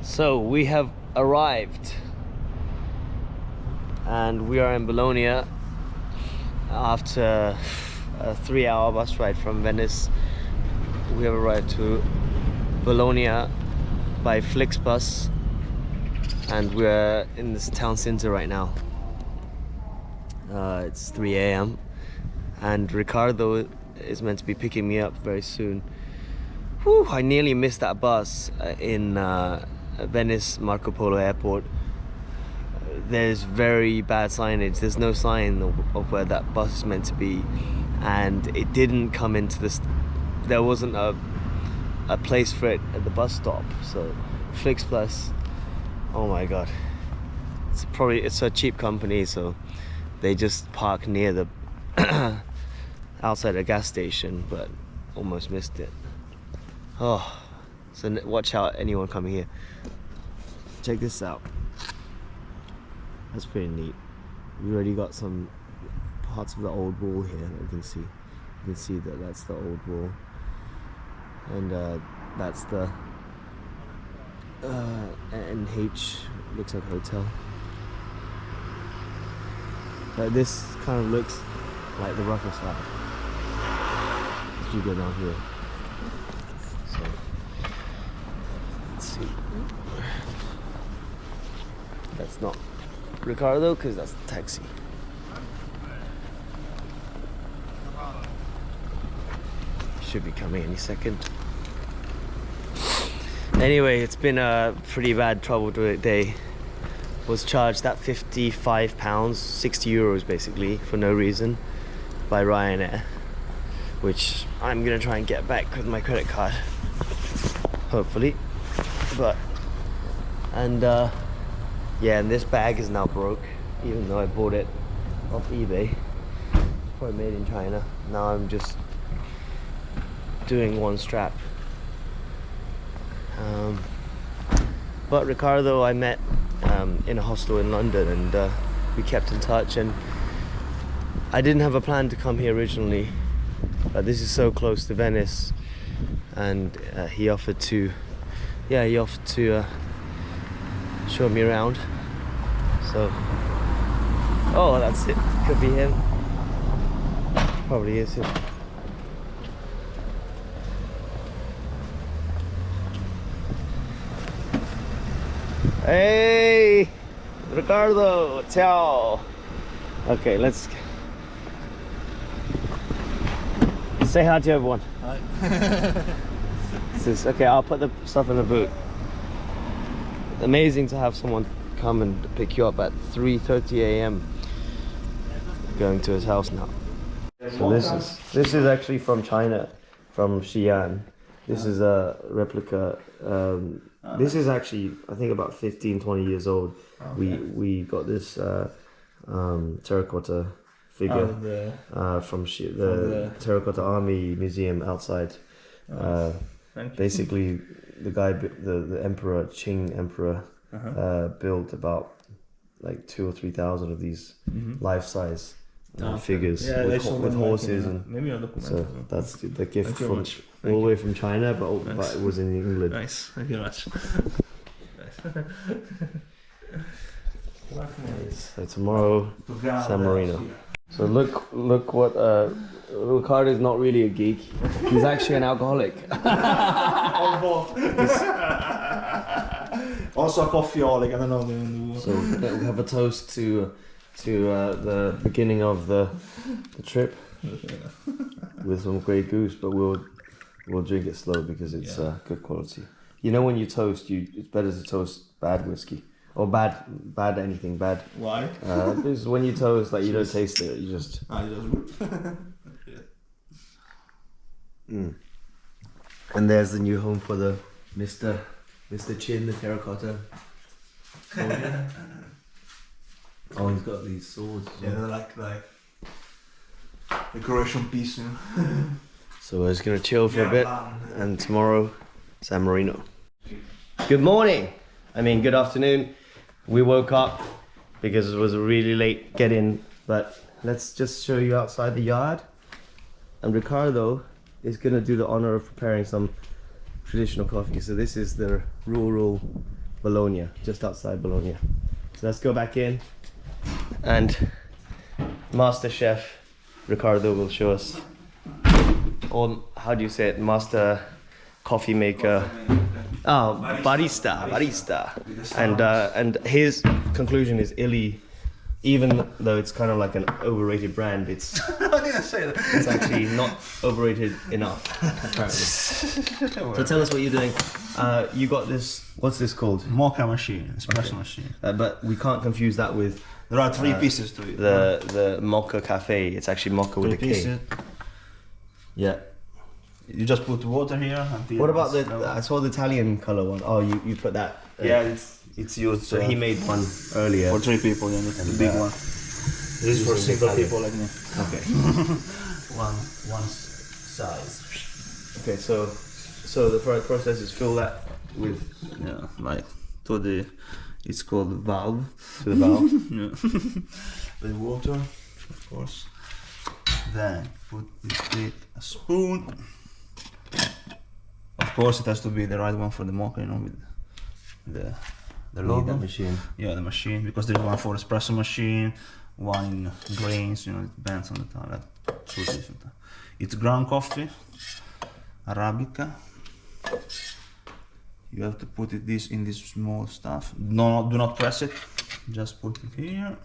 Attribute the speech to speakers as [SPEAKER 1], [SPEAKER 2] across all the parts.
[SPEAKER 1] So we have arrived and we are in Bologna after a 3-hour bus ride from Venice. We have arrived to Bologna by Flixbus and we're in this town center right now. It's 3 a.m. and Ricardo is meant to be picking me up very soon. Whew, I nearly missed that bus in Venice Marco Polo Airport. There's very bad signage. There's no sign of where that bus is meant to be, and it didn't come into this. There wasn't a place for it at the bus stop. So Flixbus, oh my god, it's a cheap company, so they just park near the outside a gas station, but almost missed it. Oh, so watch out anyone coming here. Check this out. That's pretty neat. We already got some parts of the old wall here that you can see. You can see that that's the old wall, and that's the NH, looks like hotel. But this kind of looks like the rougher side as you go down here. So let's see. That's not Ricardo because that's the taxi. Should be coming any second. Anyway, it's been a pretty bad trouble day. Was charged that £55, 60 euros basically, for no reason by Ryanair, which I'm gonna try and get back with my credit card, hopefully. But yeah, and this bag is now broke, even though I bought it off eBay. Probably made in China. Now I'm just doing one strap. But Ricardo I met in a hostel in London, and we kept in touch, and I didn't have a plan to come here originally, but this is so close to Venice, and he offered to show me around. So, oh, that's it. Could be him. Probably is him. Hey, Ricardo, ciao. Okay, let's say hi to everyone. Hi. Okay, I'll put the stuff in the boot. Amazing to have someone come and pick you up at 3:30 a.m. Going to his house now. So this is actually from China, from Xi'an. This is a replica. This is actually, I think, about 15-20 years old. Okay. We got this terracotta figure from the Terracotta Army Museum outside. Basically, the guy, the emperor, Qing emperor, built about like 2,000 or 3,000 of these life-size figures with horses, and so that's the gift from all the way from China, but it was in England.
[SPEAKER 2] Nice, thank you very much.
[SPEAKER 1] So tomorrow, San Marino. So look what Ricardo is not really a geek. He's actually an alcoholic.
[SPEAKER 2] Also a coffeeaholic. I don't know.
[SPEAKER 1] So we have a toast to the beginning of the trip with some Grey Goose, but we'll drink it slow because it's good quality. You know, when you toast, it's better to toast bad whiskey or bad anything bad.
[SPEAKER 2] Why?
[SPEAKER 1] Because when you toast, like, you don't taste it. You just. And there's the new home for the Mr. Chin, the terracotta. Oh, he's got these swords.
[SPEAKER 2] Yeah, they're like decoration piece, you know.
[SPEAKER 1] So we're just gonna chill for a bit, and tomorrow, San Marino. Good morning. I mean, good afternoon. We woke up because it was a really late get-in, but let's just show you outside the yard. And Ricardo is gonna do the honor of preparing some traditional coffee. So this is the rural Bologna, just outside Bologna. So let's go back in, and Master Chef Ricardo will show us, or how do you say it, Master Coffee Maker. Oh, barista. And his conclusion is Illy, even though it's kind of like an overrated brand, it's
[SPEAKER 2] I didn't say that.
[SPEAKER 1] it's actually not overrated enough, apparently. So tell us what you're doing. You got this, what's this called?
[SPEAKER 2] Mocha machine, espresso machine.
[SPEAKER 1] But we can't confuse that with
[SPEAKER 2] There are three pieces to it.
[SPEAKER 1] the Mocha Cafe. It's actually Mocha with a K.
[SPEAKER 2] pieces.
[SPEAKER 1] Yeah.
[SPEAKER 2] You just put water here. Until
[SPEAKER 1] What about I saw the Italian color one. Oh, you put that.
[SPEAKER 2] Yeah, it's used.
[SPEAKER 1] So he made one earlier.
[SPEAKER 2] for 3 people. Yeah, that's the big one. This is for
[SPEAKER 1] using
[SPEAKER 2] single
[SPEAKER 1] Italian.
[SPEAKER 2] people like me.
[SPEAKER 1] Okay.
[SPEAKER 2] One size.
[SPEAKER 1] Okay, so the first process is fill that with
[SPEAKER 2] Yeah, like to the. It's called valve.
[SPEAKER 1] to the valve.
[SPEAKER 2] Yeah. With water, of course. Then take a spoon. Of course, it has to be the right one for the mocha, you know, with the
[SPEAKER 1] Need
[SPEAKER 2] logo.
[SPEAKER 1] that machine.
[SPEAKER 2] Yeah, the machine, because there's one for espresso machine, one in grains, you know, it depends on the time. Like, two different. It's ground coffee, Arabica. You have to put this in this small stuff. No, do not press it. Just put it here.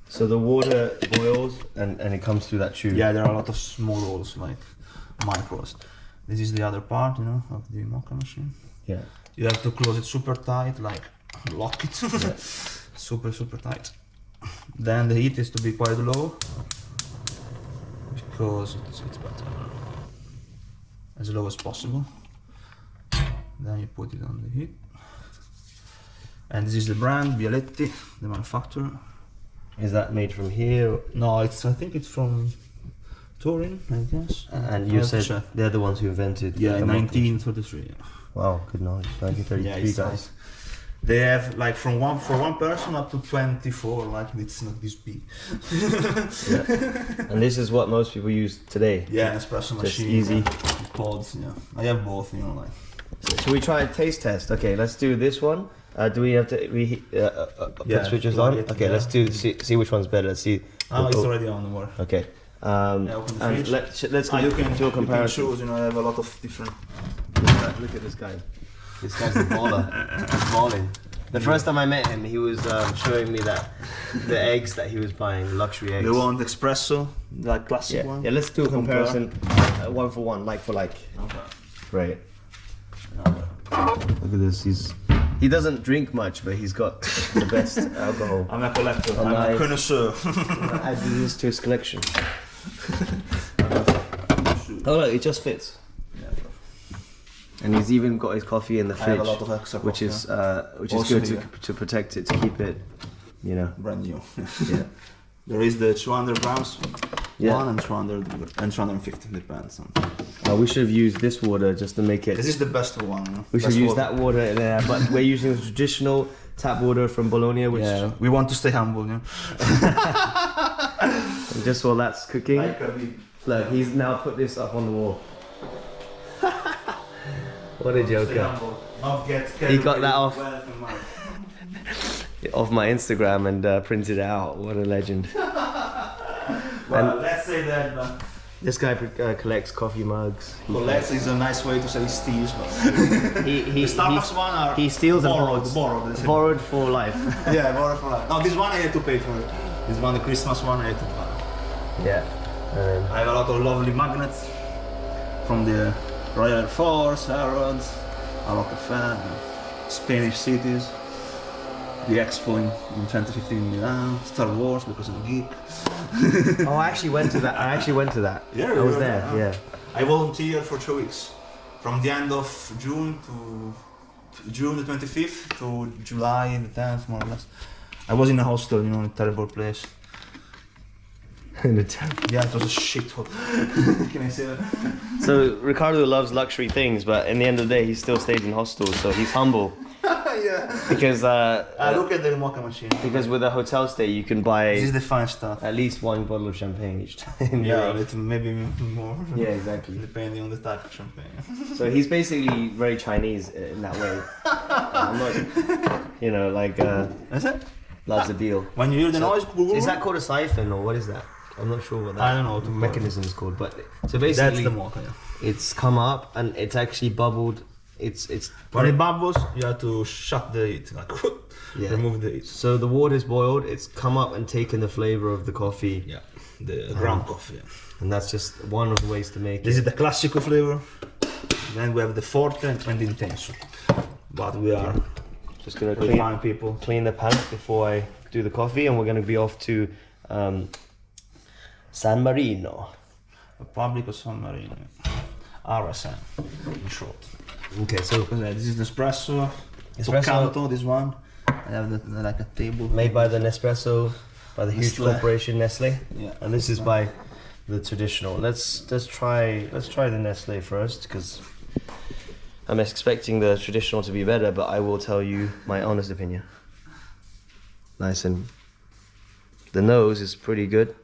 [SPEAKER 1] So the water boils and it comes through that tube.
[SPEAKER 2] Yeah, there are a lot of small holes, like micros. This is the other part, you know, of the mocha machine.
[SPEAKER 1] Yeah.
[SPEAKER 2] You have to close it super tight, like lock it. super tight. Then the heat is to be quite low because it's better. As low as possible. Then you put it on the heat. And this is the brand Bialetti, the manufacturer.
[SPEAKER 1] Is that made from here?
[SPEAKER 2] No, I think it's from Turin, I guess.
[SPEAKER 1] And you
[SPEAKER 2] I have to
[SPEAKER 1] said
[SPEAKER 2] check.
[SPEAKER 1] they're the ones who invented.
[SPEAKER 2] Yeah,
[SPEAKER 1] the
[SPEAKER 2] in
[SPEAKER 1] mocha.
[SPEAKER 2] 1933. Yeah.
[SPEAKER 1] Wow, good knowledge. 1933,
[SPEAKER 2] Yeah, it's
[SPEAKER 1] guys.
[SPEAKER 2] nice. They have like for one person up to 24. Like it's not this big.
[SPEAKER 1] Yeah. And this is what most people use today.
[SPEAKER 2] Yeah, an espresso
[SPEAKER 1] Just
[SPEAKER 2] machine.
[SPEAKER 1] easy.
[SPEAKER 2] Pods. Yeah, I have both. You know, like.
[SPEAKER 1] So, should we try a taste test? Okay, let's do this one. Do we have to
[SPEAKER 2] Yeah,
[SPEAKER 1] put switches
[SPEAKER 2] plug
[SPEAKER 1] on?
[SPEAKER 2] it,
[SPEAKER 1] Okay,
[SPEAKER 2] yeah.
[SPEAKER 1] let's see which one's better. Let's see.
[SPEAKER 2] Oh, it's already on the work.
[SPEAKER 1] Okay.
[SPEAKER 2] Yeah, open the
[SPEAKER 1] And
[SPEAKER 2] fridge.
[SPEAKER 1] let's go
[SPEAKER 2] You can
[SPEAKER 1] do a comparison.
[SPEAKER 2] choose. You know, I have a lot of different.
[SPEAKER 1] Look at this guy. This guy's a baller. He's balling. The first time I met him, he was showing me that the eggs that he was buying, luxury eggs.
[SPEAKER 2] You want espresso, like classic
[SPEAKER 1] Yeah.
[SPEAKER 2] one?
[SPEAKER 1] Yeah, let's do a
[SPEAKER 2] Compare.
[SPEAKER 1] comparison, one for one, like for like.
[SPEAKER 2] Okay.
[SPEAKER 1] Right. Look at this. He doesn't drink much, but he's got the best alcohol.
[SPEAKER 2] I'm a collector.
[SPEAKER 1] And
[SPEAKER 2] I'm
[SPEAKER 1] I-
[SPEAKER 2] a connoisseur.
[SPEAKER 1] Add this to his collection. Oh look, it just fits. And he's even got his coffee in the
[SPEAKER 2] I have
[SPEAKER 1] fridge,
[SPEAKER 2] a lot of extra
[SPEAKER 1] which
[SPEAKER 2] coffee,
[SPEAKER 1] is which is
[SPEAKER 2] Also
[SPEAKER 1] good
[SPEAKER 2] here.
[SPEAKER 1] to protect it, to keep it, you know.
[SPEAKER 2] Brand new.
[SPEAKER 1] Yeah.
[SPEAKER 2] There is the 200 grams
[SPEAKER 1] Yeah.
[SPEAKER 2] one and 200 and 250 depends on.
[SPEAKER 1] We should have used this water just to make it.
[SPEAKER 2] This is the best one. You know?
[SPEAKER 1] We should
[SPEAKER 2] Best
[SPEAKER 1] use
[SPEAKER 2] water.
[SPEAKER 1] that water in there, but we're using the traditional tap water from Bologna, which
[SPEAKER 2] Yeah, we want to stay humble, you know.
[SPEAKER 1] just while that's cooking.
[SPEAKER 2] Like a big-
[SPEAKER 1] Look, he's now put this up on the wall. What a
[SPEAKER 2] Stay
[SPEAKER 1] joker.
[SPEAKER 2] humble. Not get
[SPEAKER 1] He got that off.
[SPEAKER 2] wealth and money.
[SPEAKER 1] Off my Instagram and printed it out. What a legend.
[SPEAKER 2] Well, let's say that
[SPEAKER 1] This guy collects coffee mugs.
[SPEAKER 2] collects is a nice way to say steals, but
[SPEAKER 1] He
[SPEAKER 2] the Starbucks one are
[SPEAKER 1] he steals and
[SPEAKER 2] borrowed,
[SPEAKER 1] hoards.
[SPEAKER 2] borrowed. They say.
[SPEAKER 1] Borrowed for life.
[SPEAKER 2] Yeah, borrowed for life. No, this one I had to pay for it. This one, the Christmas one, I had to buy.
[SPEAKER 1] Yeah.
[SPEAKER 2] I have a lot of lovely magnets from the Royal Air Force, Harrods, a lot of Spanish cities. The Expo in 2015 in Milan, Star Wars because I'm a geek.
[SPEAKER 1] Oh, I actually went to that.
[SPEAKER 2] Yeah,
[SPEAKER 1] I
[SPEAKER 2] you
[SPEAKER 1] was
[SPEAKER 2] were
[SPEAKER 1] there.
[SPEAKER 2] there,
[SPEAKER 1] Yeah.
[SPEAKER 2] I volunteered for 2 weeks, from the end of June to June the 25th to July the 10th, more or less. I was in a hostel, you know, in a terrible place. Yeah, it was a shithole. Can I say that?
[SPEAKER 1] So Ricardo loves luxury things, but in the end of the day, he still stays in hostels. So he's humble.
[SPEAKER 2] Yeah.
[SPEAKER 1] Because
[SPEAKER 2] Look at the mocha machine.
[SPEAKER 1] because with a hotel stay you can buy
[SPEAKER 2] This is the fine stuff.
[SPEAKER 1] at least one bottle of champagne each time.
[SPEAKER 2] Yeah, it's maybe more.
[SPEAKER 1] Yeah, exactly.
[SPEAKER 2] Depending on the type of champagne.
[SPEAKER 1] So he's basically very Chinese in that way. I'm not, you know, like
[SPEAKER 2] Is it?
[SPEAKER 1] loves a deal.
[SPEAKER 2] When you hear the noise,
[SPEAKER 1] Is that called a siphon or what is that? I'm not sure what that
[SPEAKER 2] I don't know what to call it.
[SPEAKER 1] mechanism is called, but so
[SPEAKER 2] That's
[SPEAKER 1] basically
[SPEAKER 2] the mocha. Yeah.
[SPEAKER 1] it's come up and it's actually bubbled. It's
[SPEAKER 2] When it bubbles, you have to shut the heat, like
[SPEAKER 1] Yeah.
[SPEAKER 2] remove the heat.
[SPEAKER 1] so the water's boiled. It's come up and taken the flavor of the coffee,
[SPEAKER 2] Yeah, the ground coffee. Yeah.
[SPEAKER 1] and that's just one of the ways to make
[SPEAKER 2] This
[SPEAKER 1] it.
[SPEAKER 2] is the classico flavor. Then we have the forte and the intenso. But we are
[SPEAKER 1] Just gonna
[SPEAKER 2] fine people.
[SPEAKER 1] clean the pan before I do the coffee, and we're gonna be off to San Marino.
[SPEAKER 2] Republic of San Marino. RSM, in short.
[SPEAKER 1] Okay, so
[SPEAKER 2] This is the espresso.
[SPEAKER 1] Espresso.
[SPEAKER 2] Toccato, this one. I have like a table.
[SPEAKER 1] made by the Nespresso, by the huge
[SPEAKER 2] Nestlé.
[SPEAKER 1] corporation Nestle.
[SPEAKER 2] Yeah.
[SPEAKER 1] And this is by the traditional. Let's try the Nestle first, because I'm expecting the traditional to be better, but I will tell you my honest opinion. Nice, and the nose is pretty good.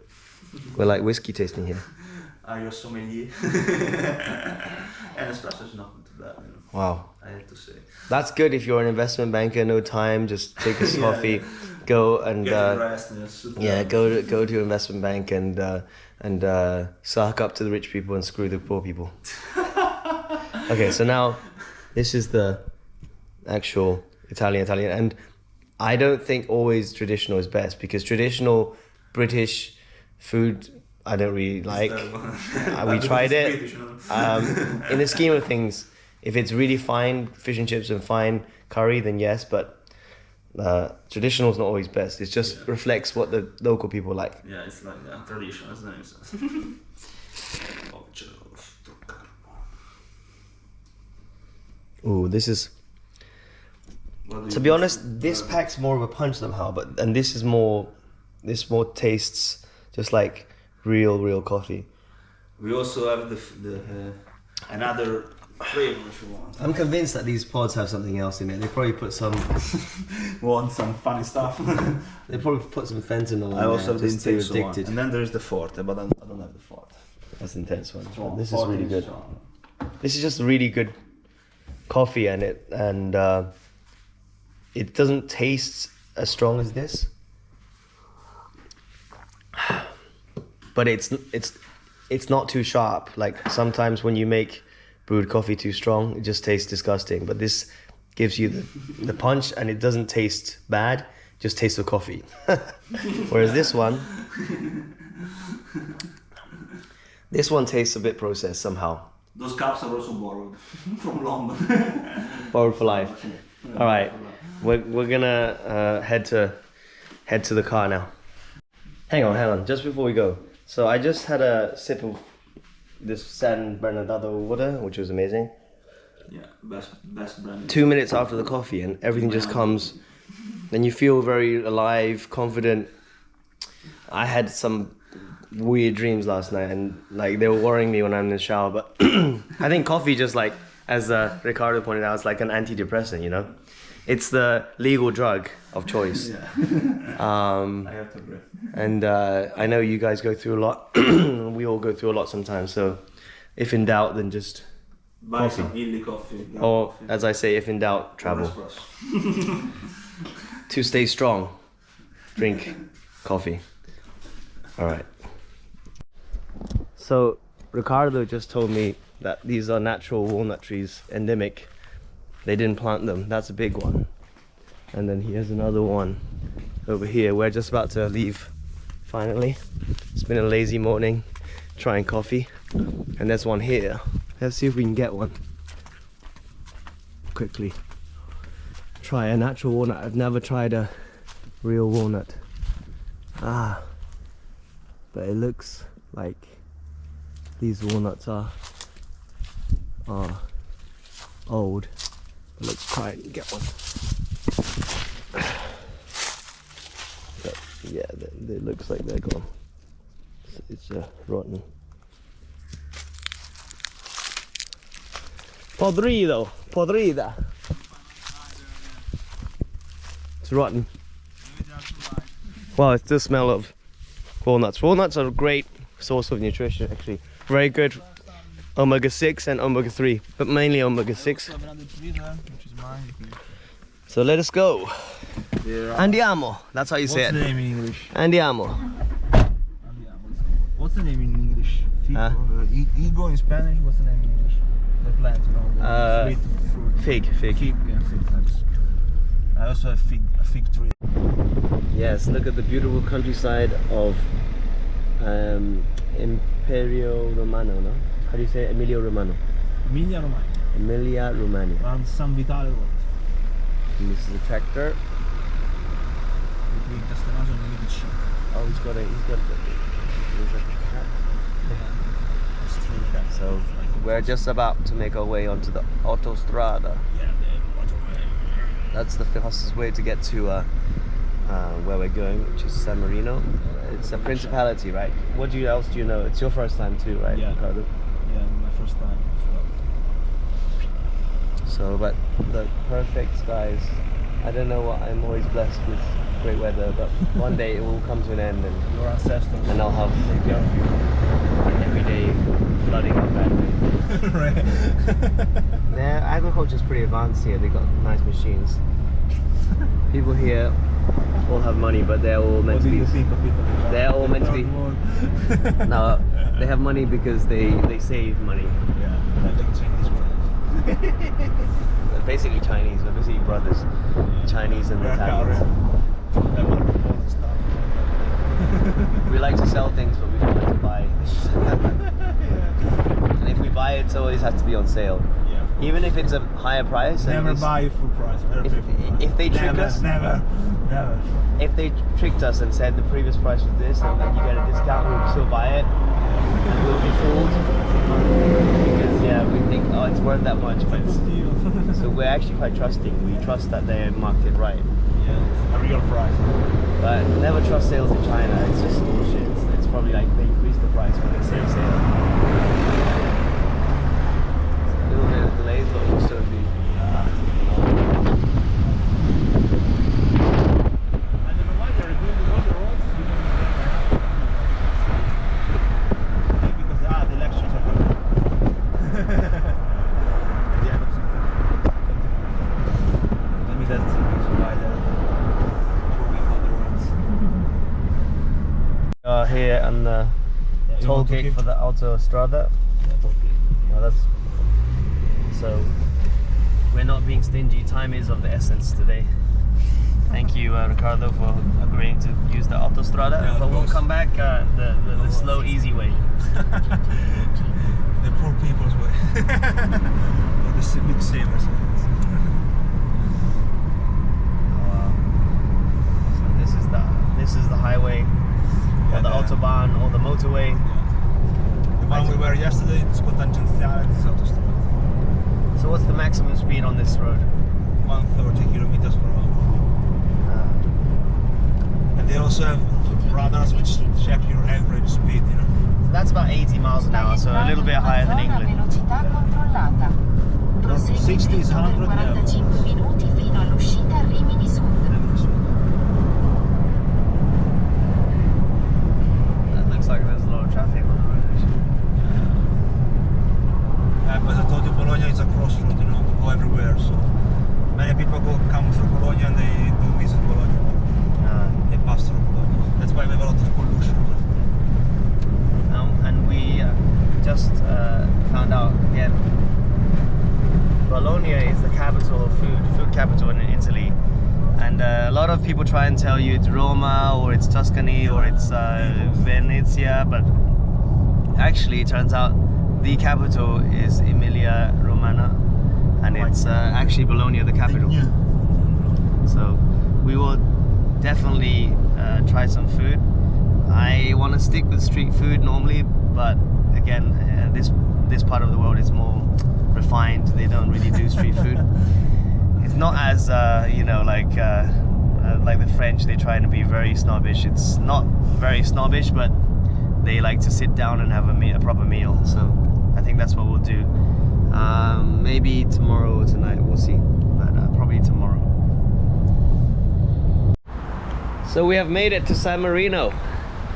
[SPEAKER 1] We're like whiskey tasting here.
[SPEAKER 2] Are you a sommelier? And espresso is nothing to that, you know,
[SPEAKER 1] Wow.
[SPEAKER 2] I have to say.
[SPEAKER 1] That's good if you're an investment banker, no time, just take a
[SPEAKER 2] Yeah,
[SPEAKER 1] coffee, go and
[SPEAKER 2] Get rest and just sit
[SPEAKER 1] yeah,
[SPEAKER 2] down.
[SPEAKER 1] go to investment bank and suck up to the rich people and screw the poor people. Okay, so now this is the actual Italian, and I don't think always traditional is best, because traditional British food I don't really like. We tried it. In the scheme of things, if it's really fine fish and chips and fine curry, then yes, but traditional is not always best. It just reflects what the local people like.
[SPEAKER 2] Yeah, it's like tradition, as the name says.
[SPEAKER 1] Ooh, this is. To be honest, this packs more of a punch somehow, and this more tastes just like real coffee.
[SPEAKER 2] We also have the another flavor if you want.
[SPEAKER 1] I'm convinced that these pods have something else in it. They probably put some.
[SPEAKER 2] Want some funny stuff?
[SPEAKER 1] They probably put some fentanyl in
[SPEAKER 2] I also
[SPEAKER 1] there just to
[SPEAKER 2] didn't take
[SPEAKER 1] addicted.
[SPEAKER 2] And then there's the forte, but I don't have the forte.
[SPEAKER 1] That's an intense one.
[SPEAKER 2] Strong.
[SPEAKER 1] This is
[SPEAKER 2] Forte
[SPEAKER 1] really good.
[SPEAKER 2] strong.
[SPEAKER 1] This is just really good coffee, and it doesn't taste as strong as this, but it's not too sharp. Like sometimes when you make brewed coffee too strong, it just tastes disgusting. But this gives you the punch, and it doesn't taste bad. It just tastes of coffee. Whereas this one tastes a bit processed somehow.
[SPEAKER 2] Those cups are also borrowed from London.
[SPEAKER 1] Borrowed for life. All right, we're gonna head to the car now. Hang on, just before we go. So I just had a sip of this San Bernardino water, which was amazing.
[SPEAKER 2] Yeah, best brand.
[SPEAKER 1] 2 minutes after the coffee, and everything just comes. Then you feel very alive, confident. I had some weird dreams last night, and like they were worrying me when I'm in the shower. But I think coffee, just like as Ricardo pointed out, is like an antidepressant. You know, it's the legal drug of choice.
[SPEAKER 2] Yeah. I have to agree.
[SPEAKER 1] And I know you guys go through a lot. We all go through a lot sometimes. So, if in doubt, then just
[SPEAKER 2] Buy
[SPEAKER 1] coffee.
[SPEAKER 2] some illy coffee.
[SPEAKER 1] Or, as I say, if in doubt, travel.
[SPEAKER 2] Espresso.
[SPEAKER 1] To stay strong, drink coffee. All right. So Ricardo just told me that these are natural walnut trees, endemic. They didn't plant them. That's a big one. And then here's another one over here. We're just about to leave finally. It's been a lazy morning trying coffee. And there's one here. Let's see if we can get one quickly. Try a natural walnut. I've never tried a real walnut. But it looks like these walnuts are old. But let's try and get one. But yeah, it looks like they're gone. It's rotten. Podrida. It's rotten. Wow, it's the smell of walnuts. Walnuts are a great source of nutrition, actually. Very good omega-6 and omega-3, but mainly omega-6. So let us go. Andiamo. That's how you say it.
[SPEAKER 2] What's the name in English?
[SPEAKER 1] Andiamo.
[SPEAKER 2] What's the name in English?
[SPEAKER 1] Huh?
[SPEAKER 2] Ego in Spanish. What's the name in English? The plant, you know. The sweet fruit.
[SPEAKER 1] Fig.
[SPEAKER 2] Fig, yeah, fig. Thanks. I also have a fig tree.
[SPEAKER 1] Yes, look at the beautiful countryside of Imperio Romano, no? How do you say it? Emilio Romano?
[SPEAKER 2] Emilia Romagna.
[SPEAKER 1] Emilia Romagna.
[SPEAKER 2] Around San Vitale Road.
[SPEAKER 1] And this is a tractor.
[SPEAKER 2] Between Castellaso and Medici.
[SPEAKER 1] Oh, he's got a cat.
[SPEAKER 2] Yeah. It's true, cat.
[SPEAKER 1] So we're just about to make our way onto the autostrada.
[SPEAKER 2] Yeah, the motorway.
[SPEAKER 1] That's the fastest way to get to where we're going, which is San Marino. It's a principality, right? What else do you know? It's your first time too, right,
[SPEAKER 2] Yeah.
[SPEAKER 1] Ricardo?
[SPEAKER 2] Yeah, my first time as well.
[SPEAKER 1] So, but the perfect skies. I don't know what, I'm always blessed with great weather, but one day it will come to an end
[SPEAKER 2] Your ancestors.
[SPEAKER 1] and I'll have everyday flooding of bad.
[SPEAKER 2] Right.
[SPEAKER 1] Their agriculture's pretty advanced here. They've got nice machines. People here all have money, but they're all meant
[SPEAKER 2] What
[SPEAKER 1] to
[SPEAKER 2] do
[SPEAKER 1] be.
[SPEAKER 2] you think of Italy?
[SPEAKER 1] They're all meant to be.
[SPEAKER 2] be.
[SPEAKER 1] No, they have money because they save money.
[SPEAKER 2] Yeah, I think Chinese brothers.
[SPEAKER 1] They're basically Chinese. They're basically brothers. Chinese and Italians. We like to sell things, but we don't like to buy. And if we buy it, it always has to be on sale.
[SPEAKER 2] Yeah.
[SPEAKER 1] Even if it's a higher price.
[SPEAKER 2] Never
[SPEAKER 1] it's-
[SPEAKER 2] buy full price. Never pay full price.
[SPEAKER 1] if they trick
[SPEAKER 2] Never,
[SPEAKER 1] us,
[SPEAKER 2] never.
[SPEAKER 1] if they tricked us and said the previous price was this and then you get a discount, we'll still buy it and we'll be fooled because we think, oh, it's worth that much, but
[SPEAKER 2] Steal.
[SPEAKER 1] so we're actually quite trusting. We trust that they marked it right,
[SPEAKER 2] Yeah, a real price.
[SPEAKER 1] but never trust sales in China. It's just bullshit. It's probably like they increase the price when they say sale. It's a little bit of delays, but we'll soon be.
[SPEAKER 2] I don't know why they're doing all the roads. Maybe because the elections are coming. At the end of September. Maybe that's the reason why they're improving all the roads.
[SPEAKER 1] Here on the
[SPEAKER 2] Yeah, you
[SPEAKER 1] toll
[SPEAKER 2] want to
[SPEAKER 1] gate
[SPEAKER 2] keep-
[SPEAKER 1] for the autostrada.
[SPEAKER 2] Yeah, totally.
[SPEAKER 1] Well, that's so we're not being stingy. Time is of the essence today. Thank you, Ricardo, for agreeing to use the autostrada.
[SPEAKER 2] Yeah, of
[SPEAKER 1] but we'll
[SPEAKER 2] course.
[SPEAKER 1] come back the slow, easy way.
[SPEAKER 2] The poor people's way. Or the big savers.
[SPEAKER 1] So this is the highway, or the autobahn, or the motorway.
[SPEAKER 2] The one we were yesterday, it's called tangenziale, this autostrada.
[SPEAKER 1] So what's the maximum speed on this road?
[SPEAKER 2] 130 kilometers per hour. And they also have radars which check your average speed, you know.
[SPEAKER 1] So that's about 80 miles an hour, so a little bit higher than England.
[SPEAKER 3] Velocità controllata. Prosegui
[SPEAKER 2] 60 is 100, yeah.
[SPEAKER 3] 45 minuti fino all'uscita a Rimini Sud.
[SPEAKER 1] That looks like there's a lot of traffic on the road actually.
[SPEAKER 2] But I told you, Bologna is a crossroad, you know, go everywhere. So many people come through Bologna and they don't visit Bologna. They pass through Bologna. That's why we have a lot of pollution.
[SPEAKER 1] And we just found out again, Bologna is the capital of food capital in Italy. And a lot of people try and tell you it's Roma or it's Tuscany or it's Venezia, but actually it turns out the capital is Emilia Romagna, and it's actually Bologna, the capital. So we will definitely try some food. I want to stick with street food normally, but again, this part of the world is more refined. They don't really do street food. It's not as like the French. They try to be very snobbish. It's not very snobbish, but they like to sit down and have a proper meal. So I think that's what we'll do. Maybe tomorrow or tonight, we'll see. But probably tomorrow. So we have made it to San Marino.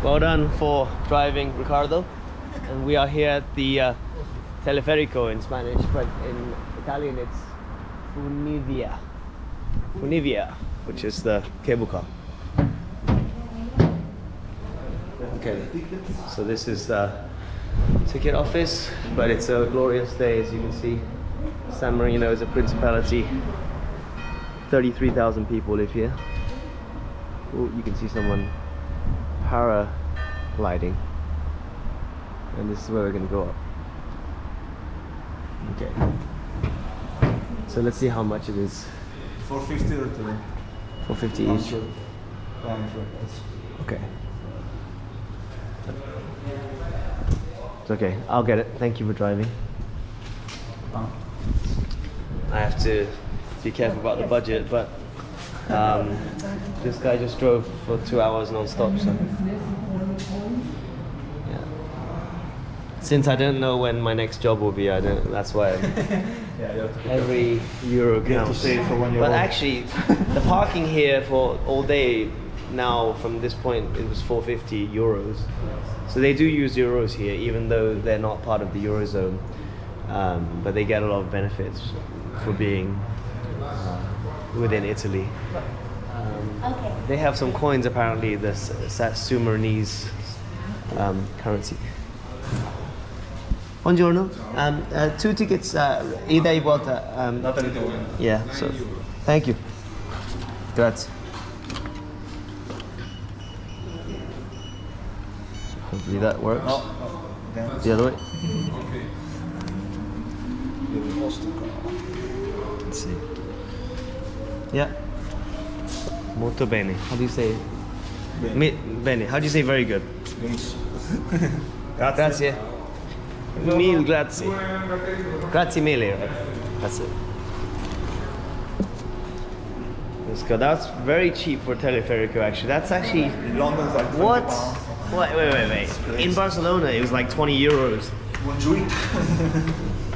[SPEAKER 1] Well done for driving, Ricardo. And we are here at the Teleferico in Spanish, but in Italian it's Funivia. Funivia, which is the cable car. Okay, so this is the ticket office, but it's a glorious day, as you can see. San Marino is a principality. 33,000 people live here. Ooh, you can see someone paragliding, and this is where we're gonna go up. Okay, so let's see how much it is.
[SPEAKER 2] 450 or today.
[SPEAKER 1] 450 each. Okay. It's okay, I'll get it. Thank you for driving. I have to be careful about the budget, but this guy just drove for 2 hours non-stop, so yeah. Since I don't know when my next job will be, that's why every euro counts.
[SPEAKER 2] You have to save for when you're
[SPEAKER 1] But
[SPEAKER 2] old.
[SPEAKER 1] actually, the parking here for all day now, from this point, it was 450 euros. So they do use euros here, even though they're not part of the eurozone. But they get a lot of benefits for being within Italy.
[SPEAKER 3] Okay.
[SPEAKER 1] They have some coins, apparently, the Sudanese currency. Buongiorno. 2 tickets, ida e volta. Yeah, so thank you. Grazie. Hopefully that works. The other way. Let's see. Yeah. Molto bene. How do you say? Bene. How do you say very good? Grazie. Mille grazie. Grazie mille. That's it. Let's go. That's very cheap for Teleferico, actually. That's actually.
[SPEAKER 2] In London, it's like 20
[SPEAKER 1] What?
[SPEAKER 2] pounds.
[SPEAKER 1] Wait. In Barcelona, it was like 20 euros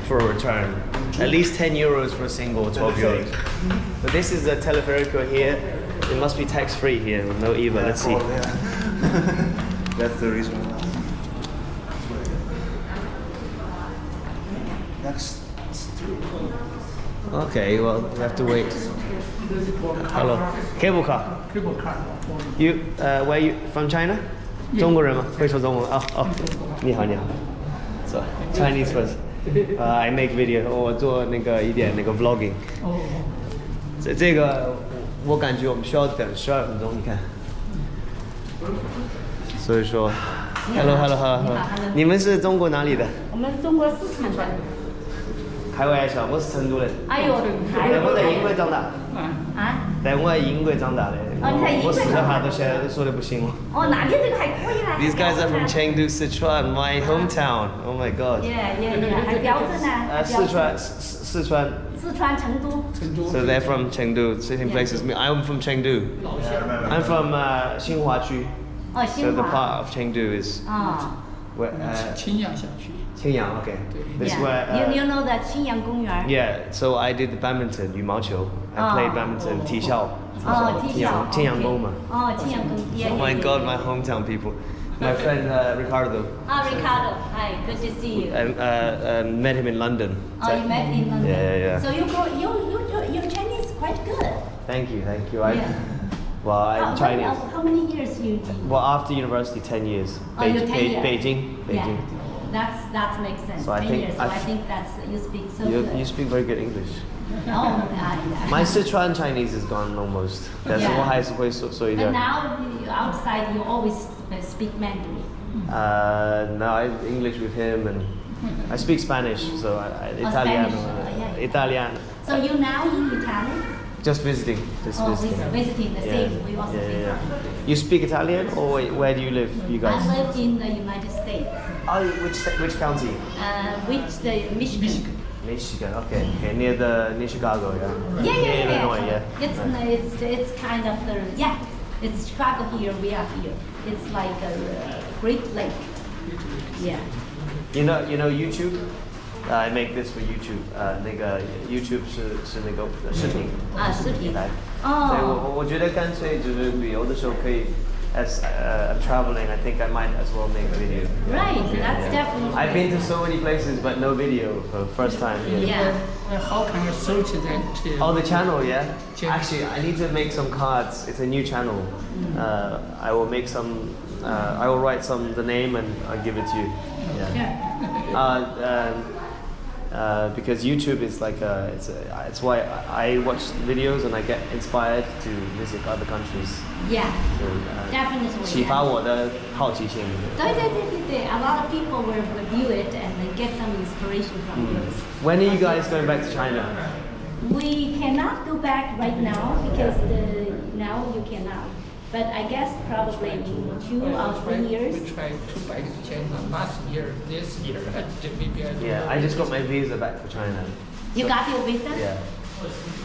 [SPEAKER 1] for a return. At least 10 euros for a single, 12 euros. But this is the Teleferico here. It must be tax-free here, no IVA. Let's see.
[SPEAKER 2] That's the reason. Next.
[SPEAKER 1] Okay, well, we have to wait. Hello. Cable car. You, where you from China? 中国人吗？会说中文？哦，你好。So Chinese first. I make video. 我做那个一点那个 vlogging. 这个我感觉我们需要等12分钟，你看。所以说 ，hello， 你们是中国哪里的？
[SPEAKER 4] 我们中国四川的。
[SPEAKER 1] 开玩笑，我是成都人。
[SPEAKER 4] 哎呦，
[SPEAKER 1] 但我在英国长大。
[SPEAKER 4] 啊？
[SPEAKER 1] 但我在英国长大的。
[SPEAKER 4] 哦，你在英国
[SPEAKER 1] 我四川
[SPEAKER 4] 长大
[SPEAKER 1] 话到现在都说的不行了。
[SPEAKER 4] 哦，那你这个还可以啦。
[SPEAKER 1] These guys are from Chengdu, Sichuan, my hometown. Oh my god.
[SPEAKER 4] Yeah, 还标准呢。
[SPEAKER 1] 四川。
[SPEAKER 4] 四川成都。
[SPEAKER 1] So they're from Chengdu, same place as me. I'm from Chengdu. I'm from 新华区.
[SPEAKER 4] 哦，
[SPEAKER 1] So
[SPEAKER 4] 新
[SPEAKER 1] the
[SPEAKER 4] 华。
[SPEAKER 1] part of Chengdu is
[SPEAKER 4] 啊。
[SPEAKER 1] where,
[SPEAKER 5] 青阳小区。
[SPEAKER 1] Qingyang, okay. This is where.
[SPEAKER 4] You know the 青阳公园。
[SPEAKER 1] Yeah, so I did the badminton, 羽毛球. I played badminton, 体校.
[SPEAKER 4] 哦，体校。
[SPEAKER 1] 青阳宫嘛.
[SPEAKER 4] 哦，青阳宫。
[SPEAKER 1] Oh my god, my hometown people. My friend Ricardo.
[SPEAKER 4] Ricardo. Hi, good to see you.
[SPEAKER 1] I met him in London.
[SPEAKER 4] Oh, you met in London.
[SPEAKER 1] Yeah.
[SPEAKER 4] So your Chinese quite good.
[SPEAKER 1] Thank you.
[SPEAKER 4] Yeah.
[SPEAKER 1] Well, I'm Chinese.
[SPEAKER 4] How many years you did?
[SPEAKER 1] Well, after university, 10 years.
[SPEAKER 4] Oh, you're 10 years.
[SPEAKER 1] Beijing.
[SPEAKER 4] Yeah. That makes sense.
[SPEAKER 1] So I
[SPEAKER 4] 10
[SPEAKER 1] think-
[SPEAKER 4] years. So I think that's you speak so
[SPEAKER 1] You
[SPEAKER 4] good.
[SPEAKER 1] speak very good English.
[SPEAKER 4] Oh,
[SPEAKER 1] My Sichuan Chinese is gone almost. 但是我还是会说一点。
[SPEAKER 4] But now outside you always speak Mandarin.
[SPEAKER 1] No, English with him, and I speak Spanish, so Italiano.
[SPEAKER 4] Spanish, yeah.
[SPEAKER 1] Italiano.
[SPEAKER 4] So you now in Italian?
[SPEAKER 1] Just visiting.
[SPEAKER 4] Visiting the same. We also speak.
[SPEAKER 1] Yeah. You speak Italian, or where do you live, you guys?
[SPEAKER 4] I live in the United States.
[SPEAKER 1] Oh, which county?
[SPEAKER 4] Michigan.
[SPEAKER 1] Michigan. Okay. Near Chicago, yeah.
[SPEAKER 4] Yeah.
[SPEAKER 1] Illinois, yeah.
[SPEAKER 4] It's kind of it's Chicago here. We are here. It's like a Great Lake. Yeah.
[SPEAKER 1] You know YouTube? I make this for YouTube. 那个 YouTube 是那个视频。
[SPEAKER 4] 啊，视频。
[SPEAKER 1] 来所以
[SPEAKER 4] 哦
[SPEAKER 1] 我觉得干脆就是旅游的时候可以 as I'm traveling, I think I might as well make a video.
[SPEAKER 4] Right, that's definitely.
[SPEAKER 1] I've been to so many places, but no video for the first time.
[SPEAKER 4] Yeah.
[SPEAKER 5] How can you search that?
[SPEAKER 1] Oh, the channel, yeah.
[SPEAKER 5] Channel.
[SPEAKER 1] Actually, I need to make some cards. It's a new channel. I will make some. I will write the name and I'll give it to you. Yeah. Because YouTube is like it's why I watch videos and I get inspired to visit other countries.
[SPEAKER 4] Yeah.
[SPEAKER 1] 就
[SPEAKER 4] Definitely.
[SPEAKER 1] 启发我的好奇心。
[SPEAKER 4] 对对对对对 A lot of people will review it and they get some inspiration from yours.
[SPEAKER 1] When are you guys going back to China?
[SPEAKER 4] We cannot go back right now because now you cannot. But I guess probably in 2 or 3 years.
[SPEAKER 5] We tried to back to China last year, this year. Maybe I don't
[SPEAKER 1] Yeah,
[SPEAKER 5] know.
[SPEAKER 1] I just got my visa back for China.
[SPEAKER 4] You got your visa?
[SPEAKER 1] Yeah.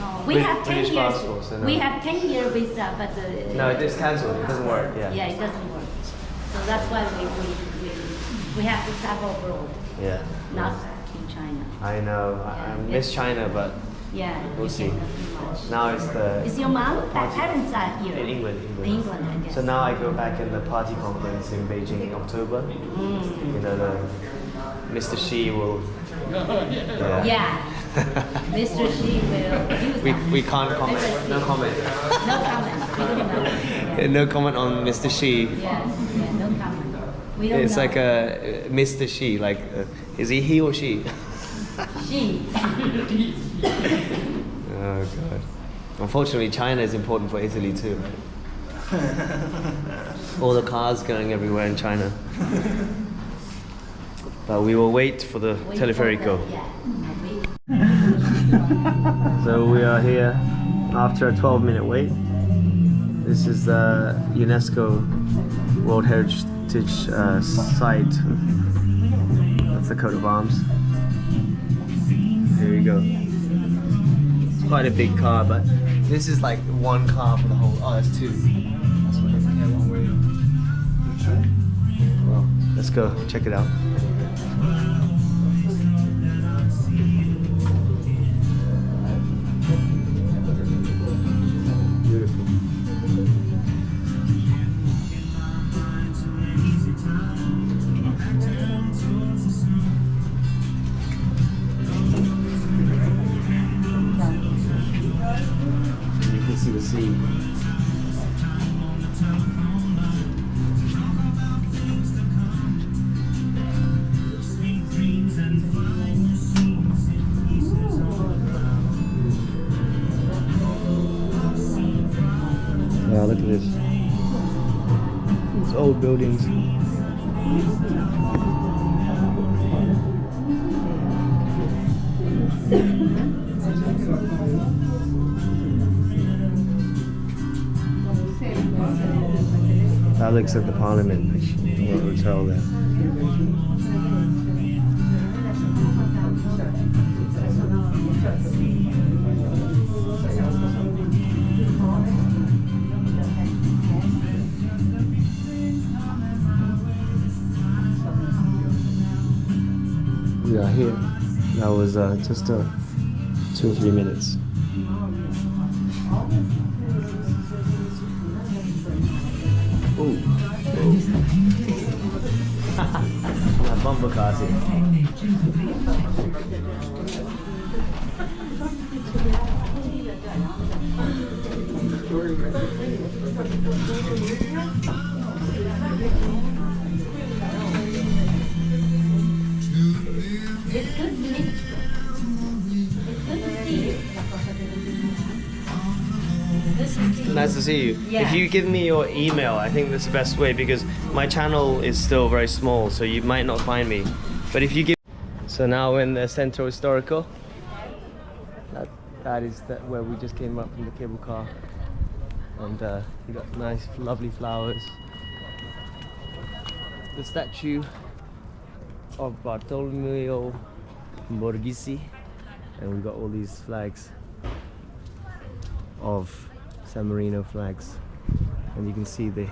[SPEAKER 4] Oh, we
[SPEAKER 1] With
[SPEAKER 4] have 10
[SPEAKER 1] British
[SPEAKER 4] years.
[SPEAKER 1] passport, so no.
[SPEAKER 4] We have 10-year visa, but
[SPEAKER 1] No, it's cancelled. It doesn't work. Yeah.
[SPEAKER 4] yeah, it doesn't work. So that's why we have to travel abroad,
[SPEAKER 1] Yeah.
[SPEAKER 4] not in China.
[SPEAKER 1] I know. I miss China, but
[SPEAKER 4] Yeah,
[SPEAKER 1] We'll
[SPEAKER 4] you
[SPEAKER 1] see.
[SPEAKER 4] cannot do much.
[SPEAKER 1] now it's the
[SPEAKER 4] Is your mom? Parents are here.
[SPEAKER 1] in England.
[SPEAKER 4] England, I guess.
[SPEAKER 1] So now I go back in the party conference in Beijing in October. You know, the Mr. Xi will. Yeah.
[SPEAKER 4] Yeah. Mr. Xi will do something.
[SPEAKER 1] We can't comment. No comment.
[SPEAKER 4] No comment. We don't know.
[SPEAKER 1] No comment on Mr. Xi.
[SPEAKER 4] Yes, yeah, no comment. We don't
[SPEAKER 1] It's
[SPEAKER 4] know.
[SPEAKER 1] like a Mr. Xi. Like, is he or she?
[SPEAKER 4] Xi.
[SPEAKER 1] Oh god. Unfortunately, China is important for Italy too, right? All the cars going everywhere in China. But we will wait for the
[SPEAKER 4] Wait for
[SPEAKER 1] teleferico.
[SPEAKER 4] the- Yeah. Wait.
[SPEAKER 1] So we are here after a 12-minute wait. This is the UNESCO World Heritage Site. That's the coat of arms. Here we go. It's quite a big car, but this is like one car for the whole. Oh, that's two. Well, let's go check it out. Beautiful. You can see the sea. Wow, look at this. These old buildings. That looks like the Parliament hotel there. We are here. That was just 2 or 3 minutes. Oh, my bumper car's here.
[SPEAKER 4] It's good to meet you. It's good to see you. It's good to see you.
[SPEAKER 1] Nice to see you.
[SPEAKER 4] Yeah.
[SPEAKER 1] If you give me your email, I think that's the best way because my channel is still very small, so you might not find me. But if you give, so now we're in the Centro Historical. That is where we just came up from the cable car, and we got nice, lovely flowers. The statue of Bartolomeo Borghese, and we got all these flags of San Marino flags, and you can see the